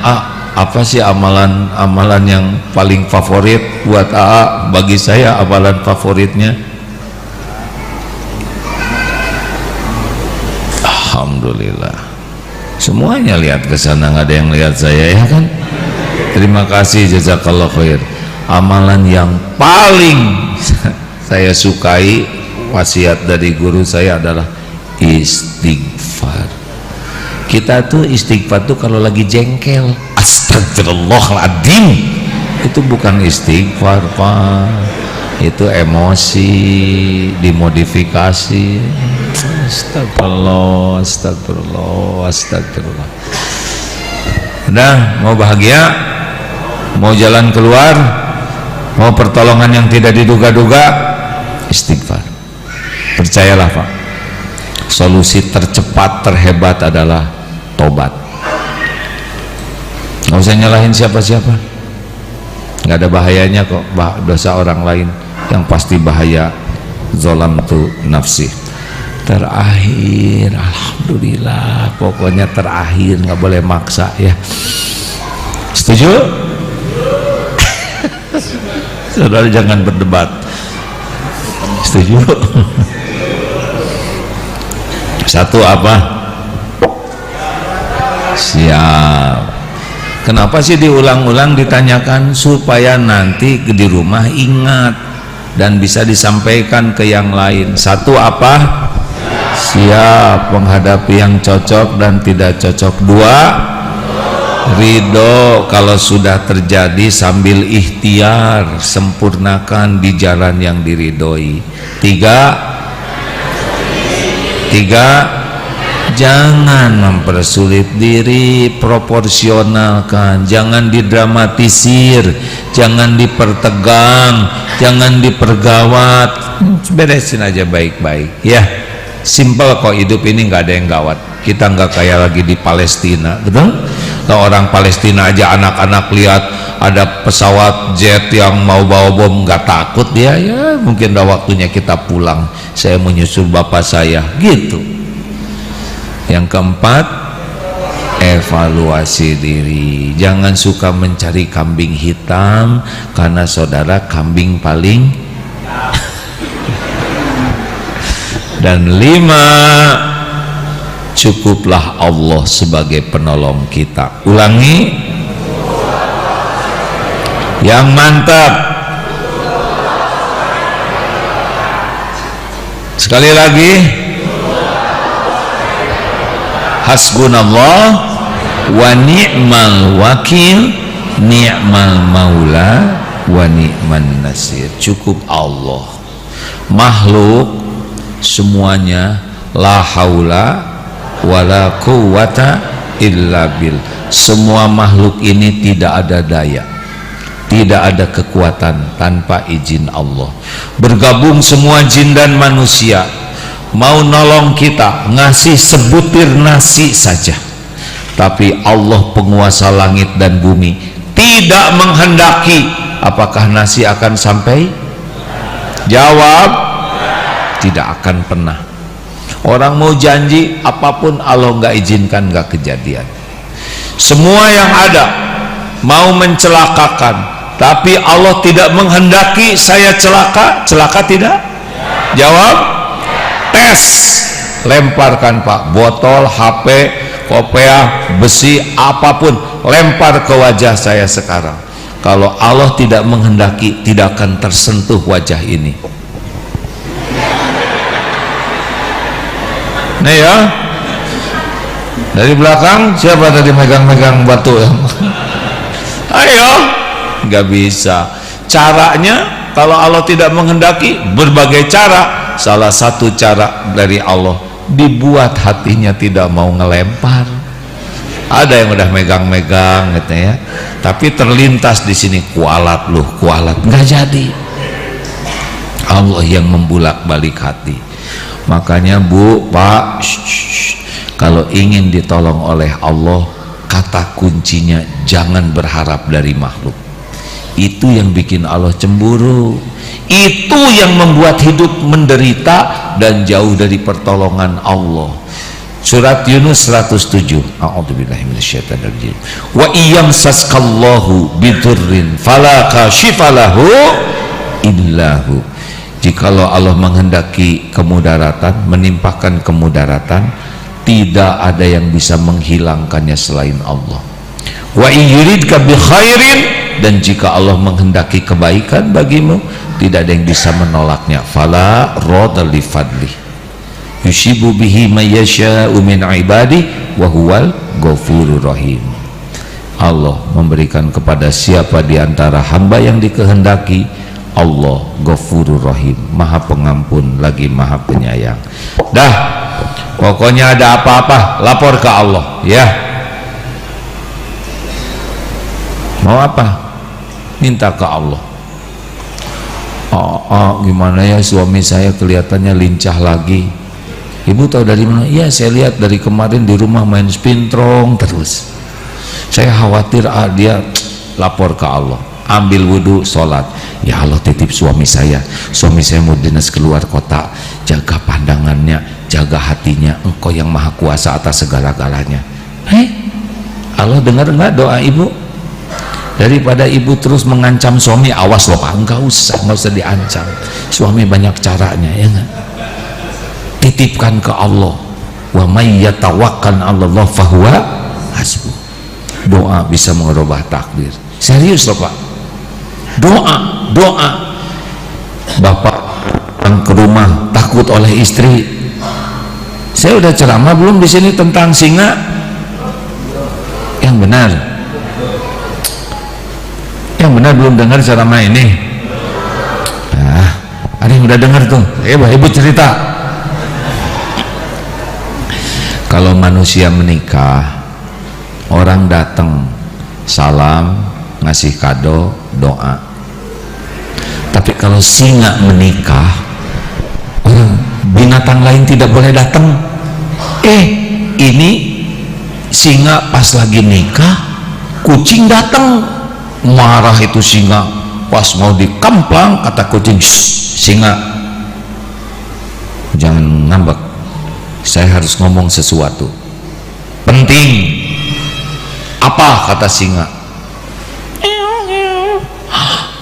apa sih amalan yang paling favorit buat AA? Bagi saya amalan favoritnya, alhamdulillah, semuanya lihat ke sana, nggak ada yang lihat saya, ya kan? Terima kasih, jazakallah khair. Amalan yang paling saya sukai, wasiat dari guru saya, adalah istighfar. Kita tuh istighfar tuh kalau lagi jengkel, astagfirullahaladzim, itu bukan istighfar Pak, itu emosi dimodifikasi. Astagfirullah, astagfirullah, astagfirullah. Udah, mau bahagia, mau jalan keluar, mau pertolongan yang tidak diduga-duga, istighfar. Percayalah Pak, solusi tercepat terhebat adalah tobat. Nggak usah nyalahin siapa-siapa, nggak ada bahayanya kok dosa orang lain. Yang pasti bahaya zalamtu nafsi. Terakhir, alhamdulillah, pokoknya terakhir, nggak boleh maksa ya. Setuju? Saudara jangan berdebat. Setuju? Satu apa? Siap. Kenapa sih diulang-ulang ditanyakan? Supaya nanti di rumah ingat dan bisa disampaikan ke yang lain. Satu apa? Siap menghadapi yang cocok dan tidak cocok. Dua, ridho kalau sudah terjadi sambil ikhtiar, sempurnakan di jalan yang diridhoi. Tiga, jangan mempersulit diri, proporsionalkan, jangan didramatisir, jangan dipertegang, jangan dipergawat, beresin aja baik-baik ya. Simple kok, hidup ini nggak ada yang gawat. Kita nggak kayak lagi di Palestina, betul? Kalau orang Palestina aja anak-anak lihat ada pesawat jet yang mau bawa bom nggak takut dia, ya mungkin udah waktunya kita pulang, saya menyusul bapak saya gitu. Yang keempat, evaluasi diri, jangan suka mencari kambing hitam karena saudara kambing paling. Dan 5, cukuplah Allah sebagai penolong kita. Ulangi yang mantap sekali lagi, hasbunallah wa ni'mal wakil, ni'mal maula wa ni'man nasir. Cukup Allah. Makhluk semuanya la haula wala quwata illa bil. Semua makhluk ini tidak ada daya, tidak ada kekuatan tanpa izin Allah. Bergabung semua jin dan manusia, mau nolong kita, ngasih sebutir nasi saja, tapi Allah penguasa langit dan bumi tidak menghendaki, apakah nasi akan sampai? Jawab, tidak akan pernah. Orang mau janji apapun, Allah nggak izinkan, nggak kejadian. Semua yang ada mau mencelakakan, tapi Allah tidak menghendaki saya celaka. Celaka tidak? Jawab, tes. Lemparkan Pak, botol, HP, kopiah, besi, apapun, lempar ke wajah saya sekarang. Kalau Allah tidak menghendaki, tidak akan tersentuh wajah ini. Nih ya, dari belakang siapa tadi megang-megang batu ya? Ayo, nggak bisa. Caranya kalau Allah tidak menghendaki, berbagai cara. Salah satu cara dari Allah, dibuat hatinya tidak mau ngelempar. Ada yang udah megang-megang gitu ya, tapi terlintas di sini, kualat loh, kualat, nggak jadi. Allah yang membulak-balik hati. Makanya Bu, Pak, kalau ingin ditolong oleh Allah, kata kuncinya jangan berharap dari makhluk. Itu yang bikin Allah cemburu, itu yang membuat hidup menderita dan jauh dari pertolongan Allah. Surat Yunus 107. A'udzubillahi minasyaitonirrajim. Wa iyamsaskallahu bidurrin fala kashifalahu illahu. Jikalau Allah menghendaki kemudaratan, menimpakan kemudaratan, tidak ada yang bisa menghilangkannya selain Allah. Wa yuridka bi khairin, dan jika Allah menghendaki kebaikan bagimu, tidak ada yang bisa menolaknya. Fala radha li fadli yusibu bihi may yasha'u min ibadi wa huwal ghafurur rahim. Allah memberikan kepada siapa di antara hamba yang dikehendaki. Allah Ghafurur Rahim, Maha Pengampun lagi Maha Penyayang. Dah, pokoknya ada apa-apa lapor ke Allah ya. Mau apa? Minta ke Allah. Gimana ya, suami saya kelihatannya lincah lagi. Ibu tahu dari mana? Iya, saya lihat dari kemarin di rumah main spintrong terus. Saya khawatir dia. Lapor ke Allah. Ambil wudhu, sholat. Ya Allah, titip suami saya mau dinas keluar kota, jaga pandangannya, jaga hatinya, Engkau yang maha kuasa atas segala-galanya. Allah dengar nggak doa ibu? Daripada ibu terus mengancam suami, awas loh Pak, nggak usah diancam, suami banyak caranya ya nggak? Titipkan ke Allah. Wa may yatawakkal 'alallah fahuwa hasbuh. Doa bisa mengubah takdir. Serius loh Pak. Doa. Bapak pulang ke rumah takut oleh istri. Saya udah ceramah belum di sini tentang singa? Yang benar. Yang benar belum dengar ceramah ini? Ada yang udah dengar tuh? Ibu cerita. Kalau manusia menikah, orang datang salam, ngasih kado, doa. Tapi kalau singa menikah, binatang lain tidak boleh datang. Ini singa pas lagi nikah, kucing datang, marah itu singa. Pas mau dikamplang, kata kucing, singa, jangan ngambek, saya harus ngomong sesuatu penting. Apa? Kata singa.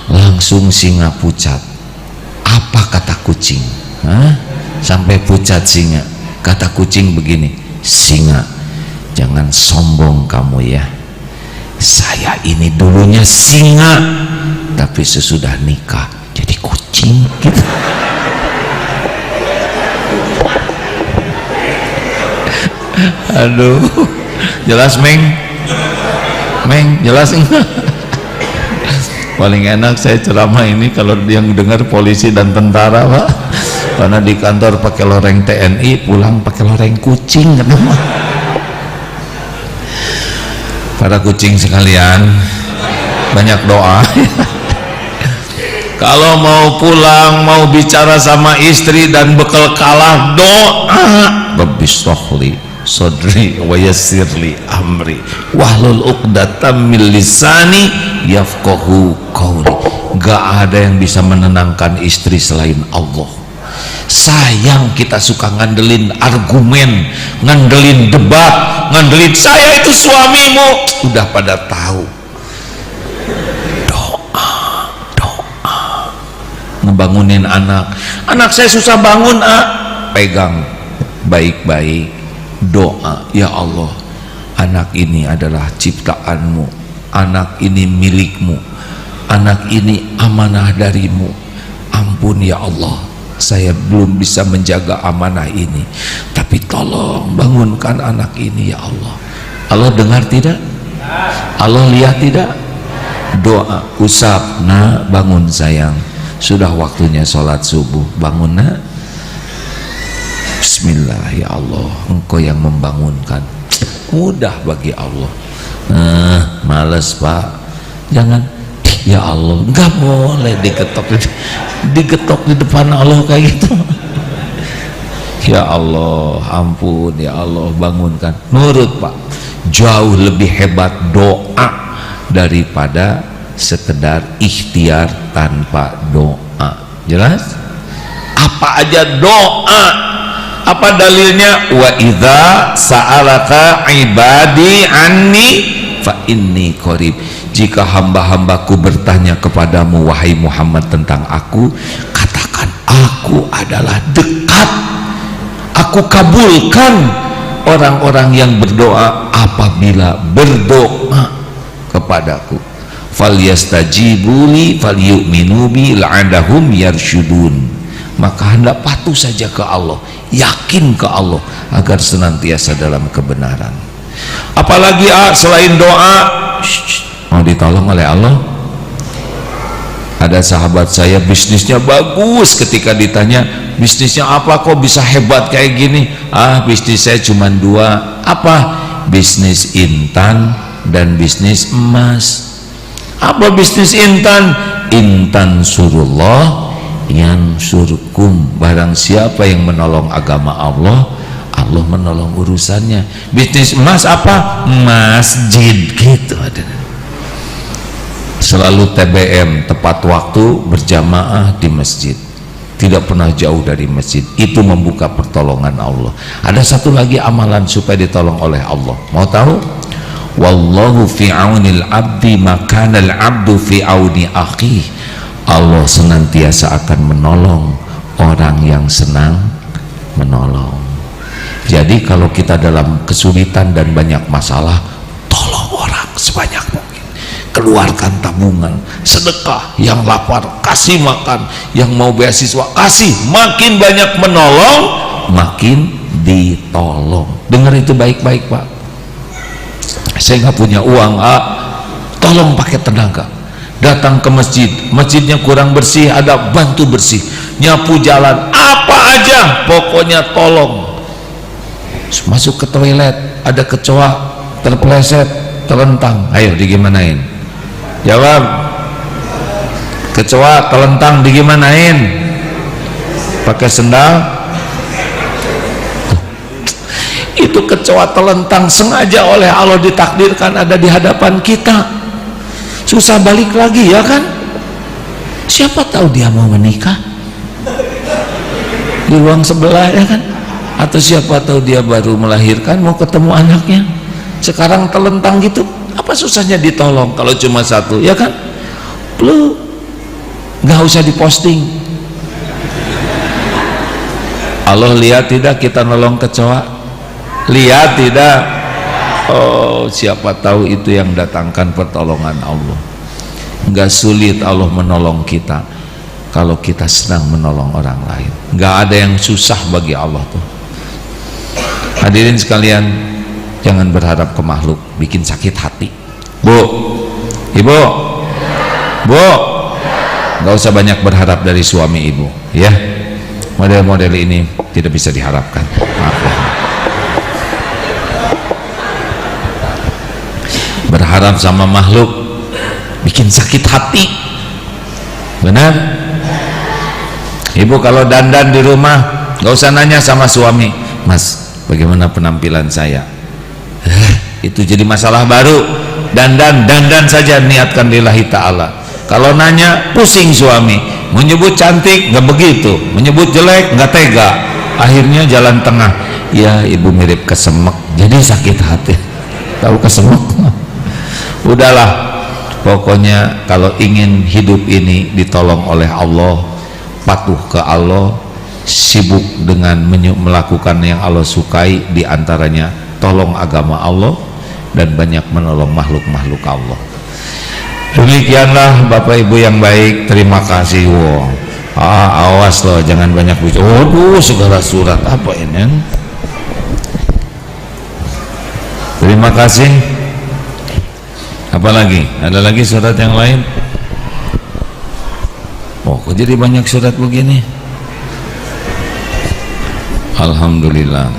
Langsung singa pucat. Apa kata kucing? Sampai pucat singa. Kata kucing begini, singa, jangan sombong kamu ya, saya ini dulunya singa, tapi sesudah nikah jadi kucing gitu. Aduh, jelas Meng? Meng, jelas enggak? Paling enak saya ceramah ini kalau yang dengar polisi dan tentara, Pak, karena di kantor pakai loreng TNI, pulang pakai loreng kucing. Para kucing sekalian, banyak doa. Kalau mau pulang, mau bicara sama istri dan bekal kalah, doa. Rabbi shrahli sadri wa yassirli amri wahlul 'uqdatam min lisani yafqahu qawli. Gak ada yang bisa menenangkan istri selain Allah. Sayang kita suka ngandelin argumen, ngandelin debat, ngandelin saya itu suamimu. Udah pada tahu. Doa, doa. Ngebangunin anak. Anak saya susah bangun, pegang baik-baik. Doa, ya Allah, anak ini adalah ciptaanmu, anak ini milikmu, anak ini amanah darimu. Ampun ya Allah, saya belum bisa menjaga amanah ini, tapi tolong bangunkan anak ini ya Allah. Allah dengar tidak? Allah lihat tidak? Doa, usap, nak bangun sayang, sudah waktunya sholat subuh, bangun nak. Bismillah ya Allah, engkau yang membangunkan, mudah bagi Allah. Males Pak, jangan ya Allah, nggak boleh digetok di depan Allah kayak gitu. Ya Allah, ampun ya Allah, bangunkan. Nurut Pak, jauh lebih hebat doa daripada sekedar ikhtiar tanpa doa. Jelas? Apa aja doa. Apa dalilnya? Wa idza sa'alaka ibadi anni fa inni qarib. Jika hamba-hambaku bertanya kepadamu wahai Muhammad tentang aku, katakan aku adalah dekat. Aku kabulkan orang-orang yang berdoa apabila berdoa kepadaku. Falyastajibuli falyu'minu bi la'allahum yarsyudun. Maka hendak patuh saja ke Allah, yakin ke Allah agar senantiasa dalam kebenaran. Apalagi selain doa, mau ditolong oleh Allah. Ada sahabat saya bisnisnya bagus, ketika ditanya bisnisnya apa kok bisa hebat kayak gini, bisnis saya cuma dua. Apa? Bisnis intan dan bisnis emas. Apa bisnis intan? Intan surullah yang surkum, barang siapa yang menolong agama Allah, Allah menolong urusannya. Bisnis emas apa? Masjid gitu. Selalu TBM, tepat waktu, berjamaah di masjid, tidak pernah jauh dari masjid. Itu membuka pertolongan Allah. Ada satu lagi amalan supaya ditolong oleh Allah, mau tahu? Wallahu fi aunil abdi makanal abdu fi auni akhi. Allah senantiasa akan menolong orang yang senang menolong. Jadi kalau kita dalam kesulitan dan banyak masalah, tolong orang sebanyak mungkin. Keluarkan tabungan, sedekah, yang lapar kasih makan, yang mau beasiswa kasih. Makin banyak menolong, makin ditolong. Dengar itu baik-baik Pak. Saya nggak punya uang, tolong pakai tenaga. Datang ke masjid, masjidnya kurang bersih, ada bantu bersih, nyapu jalan, apa aja pokoknya tolong. masuk ke toilet ada kecoa terpleset terlentang, ayo digimanain? Jawab. Kecoa terlentang digimanain? Pakai sendal? Itu kecoa terlentang sengaja oleh Allah ditakdirkan ada di hadapan kita, susah balik lagi ya kan? Siapa tahu dia mau menikah di ruang sebelah ya kan? Atau siapa tahu dia baru melahirkan mau ketemu anaknya, sekarang terlentang gitu, apa susahnya ditolong kalau cuma satu ya kan? Lu nggak usah diposting. Allah lihat tidak kita nolong kecoa? Lihat tidak? Oh, siapa tahu itu yang datangkan pertolongan Allah. Nggak sulit Allah menolong kita kalau kita sedang menolong orang lain. Nggak ada yang susah bagi Allah tuh. Hadirin sekalian, jangan berharap ke makhluk, bikin sakit hati. Bu, ibu, bu, nggak usah banyak berharap dari suami ibu ya. Model-model ini tidak bisa diharapkan. Maaf ya. Berharap sama makhluk bikin sakit hati, benar? Ibu kalau dandan di rumah nggak usah nanya sama suami, Mas bagaimana penampilan saya? Itu jadi masalah baru. Dandan saja, niatkan lillahi ta'ala. Kalau nanya pusing suami, menyebut cantik nggak begitu, menyebut jelek nggak tega, akhirnya jalan tengah. Ya ibu mirip kesemek, jadi sakit hati. Tahu kesemek? Udahlah, pokoknya kalau ingin hidup ini ditolong oleh Allah, patuh ke Allah, sibuk dengan melakukan yang Allah sukai, diantaranya tolong agama Allah dan banyak menolong makhluk-makhluk Allah. Demikianlah Bapak Ibu yang baik, terima kasih. Wow. Awas loh, jangan banyak bicara. Waduh, segala surat apa ini? Terima kasih. Apalagi? Ada lagi surat yang lain? Oh, kok jadi banyak surat begini? Alhamdulillah.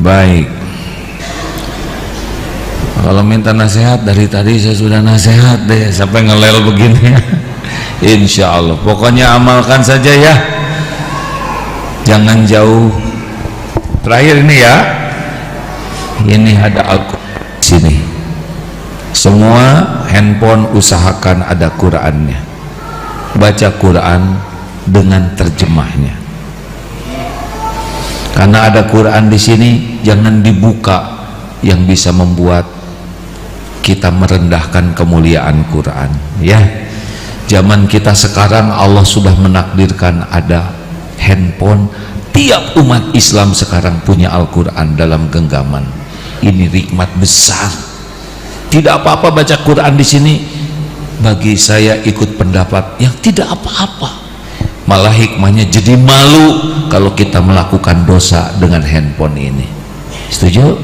Baik. Kalau minta nasihat dari tadi saya sudah nasihat deh, sampai ngelel begini. Insya Allah. Pokoknya amalkan saja ya. Jangan jauh. Terakhir ini ya. Ini ada Al-Quran di sini. Semua handphone usahakan ada Qurannya. Baca Quran dengan terjemahnya. Karena ada Quran di sini, jangan dibuka yang bisa membuat kita merendahkan kemuliaan Quran. Ya, zaman kita sekarang Allah sudah menakdirkan ada handphone. Tiap umat Islam sekarang punya Al-Quran dalam genggaman. Ini nikmat besar. Tidak apa-apa baca Quran di sini. Bagi saya ikut pendapat yang tidak apa-apa. Malah hikmahnya jadi malu kalau kita melakukan dosa dengan handphone ini. Setuju?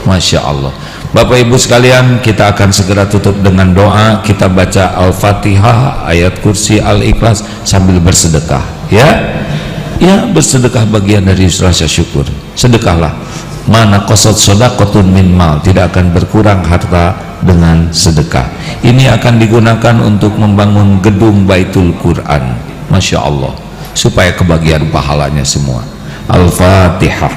Masya Allah. Bapak Ibu sekalian, kita akan segera tutup dengan doa. Kita baca Al-Fatihah, ayat kursi, Al-Ikhlas sambil bersedekah. Ya, ya, bersedekah bagian dari rasa syukur. Sedekahlah. Mana qasad shadaqatun min mal, tidak akan berkurang harta dengan sedekah. Ini akan digunakan untuk membangun gedung Baitul Quran. Masya Allah, supaya kebagian pahalanya semua. Al-Fatihah.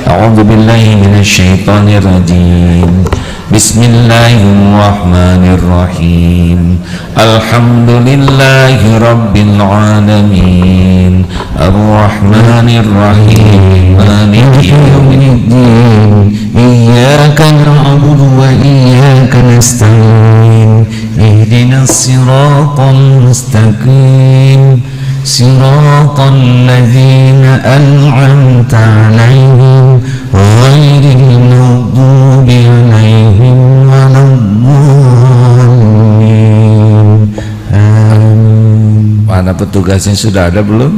A'udzu billahi minasyaitonir rajim. Bismillahirrahmanirrahim. Alhamdulillahi rabbil alamin. Ar-Rahmanir Rahim. Maliki yaumiddin. Iyyaka na'budu wa iyyaka nasta'in. Ihdinas siratal mustaqim. Siratal ladzina an'amta 'alaihim ghairil maghdubi 'alaihim waladdallin. Amin. Mana petugasnya sudah ada belum?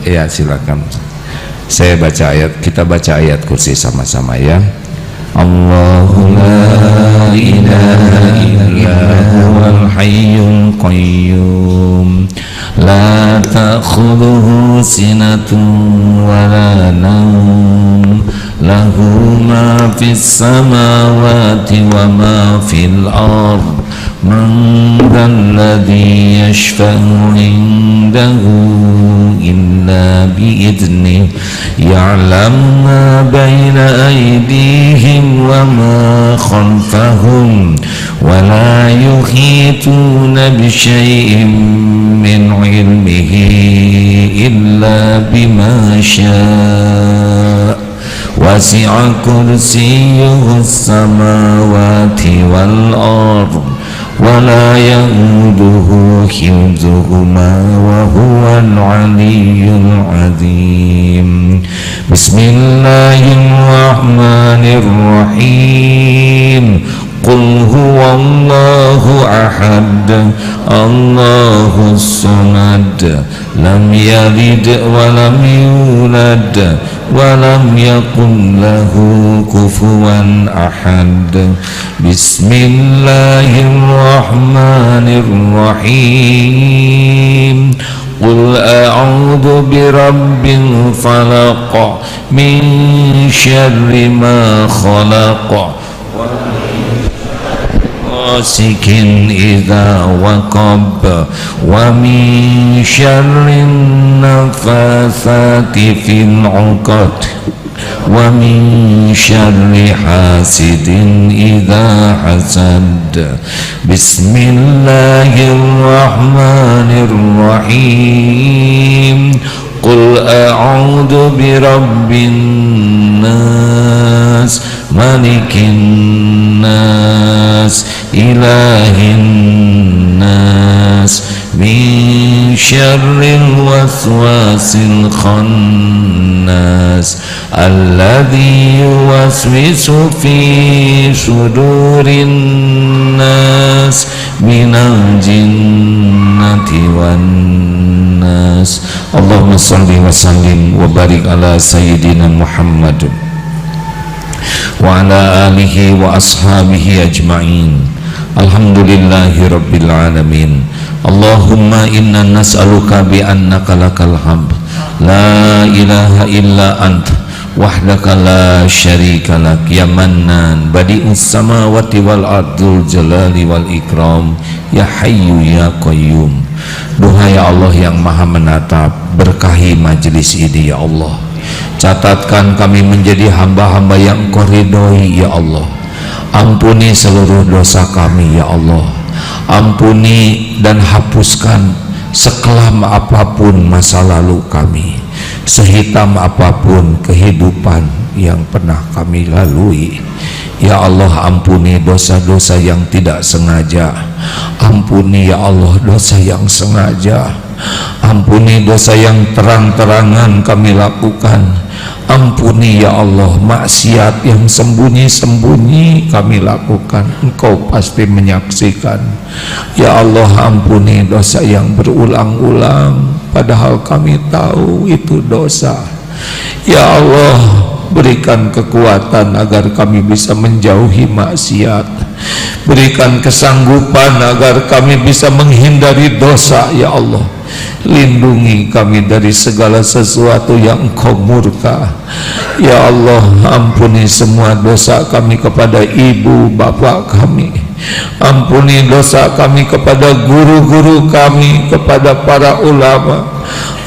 Ya, silakan. Saya baca ayat, kita baca ayat kursi sama-sama ya. Allahu la ilaha illa huwal hayyul qayyum la ta'khudhuhu sinatun wa la nawm lahu ma fis samawati wa ma fil ard man dzalladzi yashfa'u 'indahu illa bi'idhnihi ya'lamu ma bayna aydihim wa ma khalfahum wa la yuhituna bi syai'in min 'ilmihi illa bima syaa wasi'a kursiyyuhu as-samawati wal ard wa la ya'uduhu hifdhuhuma wa huwal 'aliyyul 'azim. Bismillahirrahmanirrahim. Qul huwallahu ahad, Allahus samad, lam yalid wa lam yulad wa lam yakul lahu kufuwan ahad. Bismillahirrahmanirrahim. Qul a'udzu birabbil falaq min syarri ma khalaq ghasikin idza waqab wa min syarrin nafathati fil 'uqad wa min syarri hasidin idza hasad. Bismillahirrahmanirrahim. Qul a'udzu birabbin nas malikin nas ilahin nas min syarril waswasil khannas alladzi yuwaswisu fi sudurin nas minal jinnati wan nas. Allahumma salli wa sallim wa barik ala sayyidina Muhammad wa ala alihi wa ashabihi ajma'in. Alhamdulillahi rabbil alamin. Allahumma inna nas'aluka bi annaka lakal hamd la ilaha illa anta wahdaka la syarika lak ya mannan badi'us samawati wal ardul jalali wal ikram ya hayyu ya qayyum. Duha ya Allah yang maha menatap, berkahi majelis ini ya Allah. Catatkan kami menjadi hamba-hamba yang Engkau ridhoi ya Allah. Ampuni seluruh dosa kami ya Allah. Ampuni dan hapuskan sekelam apapun masa lalu kami, sehitam apapun kehidupan yang pernah kami lalui. Ya Allah, ampuni dosa-dosa yang tidak sengaja. Ampuni ya Allah dosa yang sengaja. Ampuni dosa yang terang-terangan kami lakukan. Ampuni ya Allah maksiat yang sembunyi-sembunyi kami lakukan. Engkau pasti menyaksikan. Ya Allah, ampuni dosa yang berulang-ulang padahal kami tahu itu dosa. Ya Allah, berikan kekuatan agar kami bisa menjauhi maksiat. Berikan kesanggupan agar kami bisa menghindari dosa ya Allah. Lindungi kami dari segala sesuatu yang Engkau murka. Ya Allah, ampuni semua dosa kami kepada ibu bapak kami. Ampuni dosa kami kepada guru-guru kami, kepada para ulama.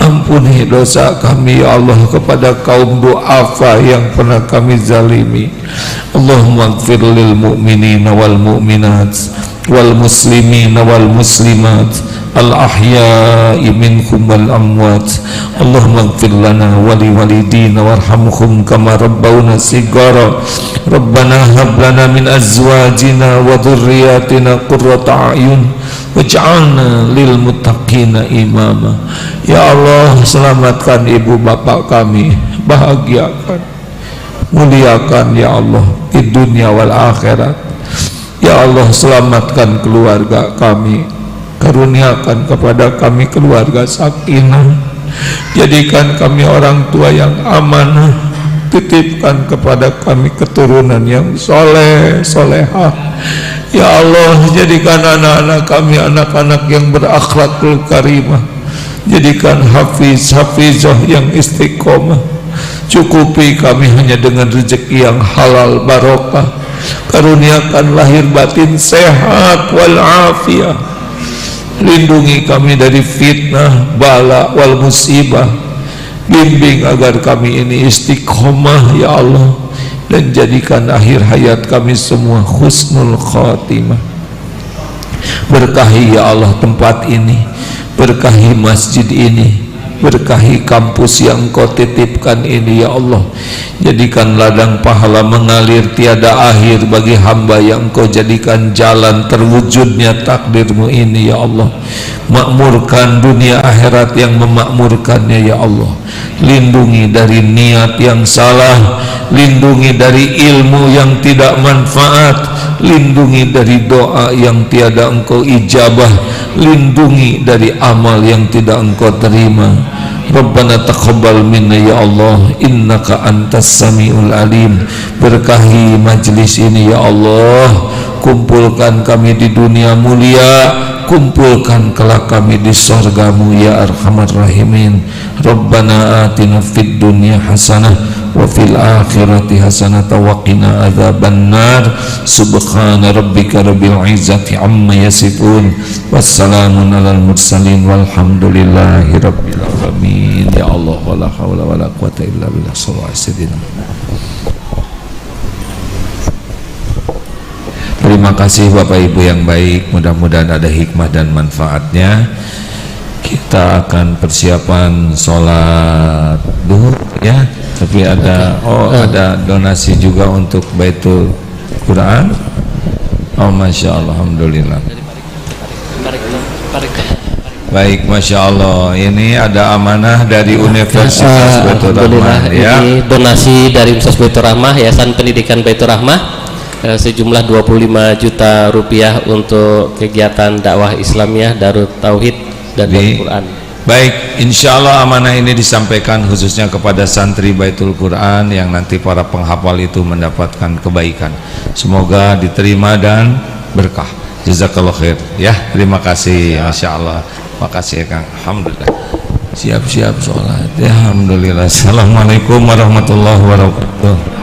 Ampuni dosa kami ya Allah kepada kaum du'afa yang pernah kami zalimi. Allahumma ighfir lil mu'minina wal mu'minat wal muslimina wal muslimat al ahya'i minhum wal amwat. Allahumma ighfir lana wa li walidina warhamhum kama rabbawna sigara. Rabbana hab lana min azwajina wa dhurriyyatina qurrata a'yun waj'alna lil muttaqina imama. Ya Allah, selamatkan ibu bapak kami, bahagiakan, muliakan ya Allah di dunia wal akhirat. Ya Allah, selamatkan keluarga kami, karuniakan kepada kami keluarga sakinah. Jadikan kami orang tua yang amanah. Titipkan kepada kami keturunan yang soleh, solehah. Ya Allah, jadikan anak-anak kami anak-anak yang berakhlakul karimah. Jadikan hafizah yang istiqomah. Cukupi kami hanya dengan rezeki yang halal barokah. Karuniakan lahir batin sehat walafiat. Lindungi kami dari fitnah, bala wal musibah. Bimbing agar kami ini istiqomah ya Allah, dan jadikan akhir hayat kami semua husnul khatimah. Berkahi ya Allah tempat ini, berkahi masjid ini, berkahi kampus yang Engkau titipkan ini ya Allah. Jadikan ladang pahala mengalir tiada akhir bagi hamba yang Engkau jadikan jalan terwujudnya takdirmu ini ya Allah. Makmurkan dunia akhirat yang memakmurkannya ya Allah. Lindungi dari niat yang salah, lindungi dari ilmu yang tidak manfaat, lindungi dari doa yang tiada Engkau ijabah, lindungi dari amal yang tidak Engkau terima. Rabbana taqabbal minna ya Allah, innaka antas samiul alim. Berkahi majlis ini ya Allah, kumpulkan kami di dunia mulia, kumpulkan kelak kami di surgamu ya arhamar rahimin. Rabbana atina fid dunya hasanah wa fil akhirati hasanah wa qina adzabannar. Subhana rabbika rabbil izzati amma yasifun, wassalamun alal mursalin walhamdulillahi rabbil alamin. Ya Allah, wala haula wala quwata illa billah. Sallallahu alaihi wasallam. Terima kasih Bapak Ibu yang baik, mudah-mudahan ada hikmah dan manfaatnya. Kita akan persiapan sholat duhur ya, tapi ada ada donasi juga untuk Baitul Quran. Oh Masya Allah, Alhamdulillah. Baik, Masya Allah. Ini ada amanah dari Universitas Baitur Rahmah ya. Ini donasi dari Universitas Baitur Rahmah, Yayasan Pendidikan Baitur Rahmah, sejumlah 25 juta rupiah untuk kegiatan dakwah Islamiyah Darut Tauhid dan Darul Quran. Baik, insya Allah amanah ini disampaikan khususnya kepada santri Baitul Quran yang nanti para penghafal itu mendapatkan kebaikan. Semoga diterima dan berkah. Jazakallah khair ya. Terima kasih, Masya Allah. Makasih ya Kang. Alhamdulillah. Siap-siap sholat ya. Alhamdulillah. Assalamualaikum warahmatullahi wabarakatuh.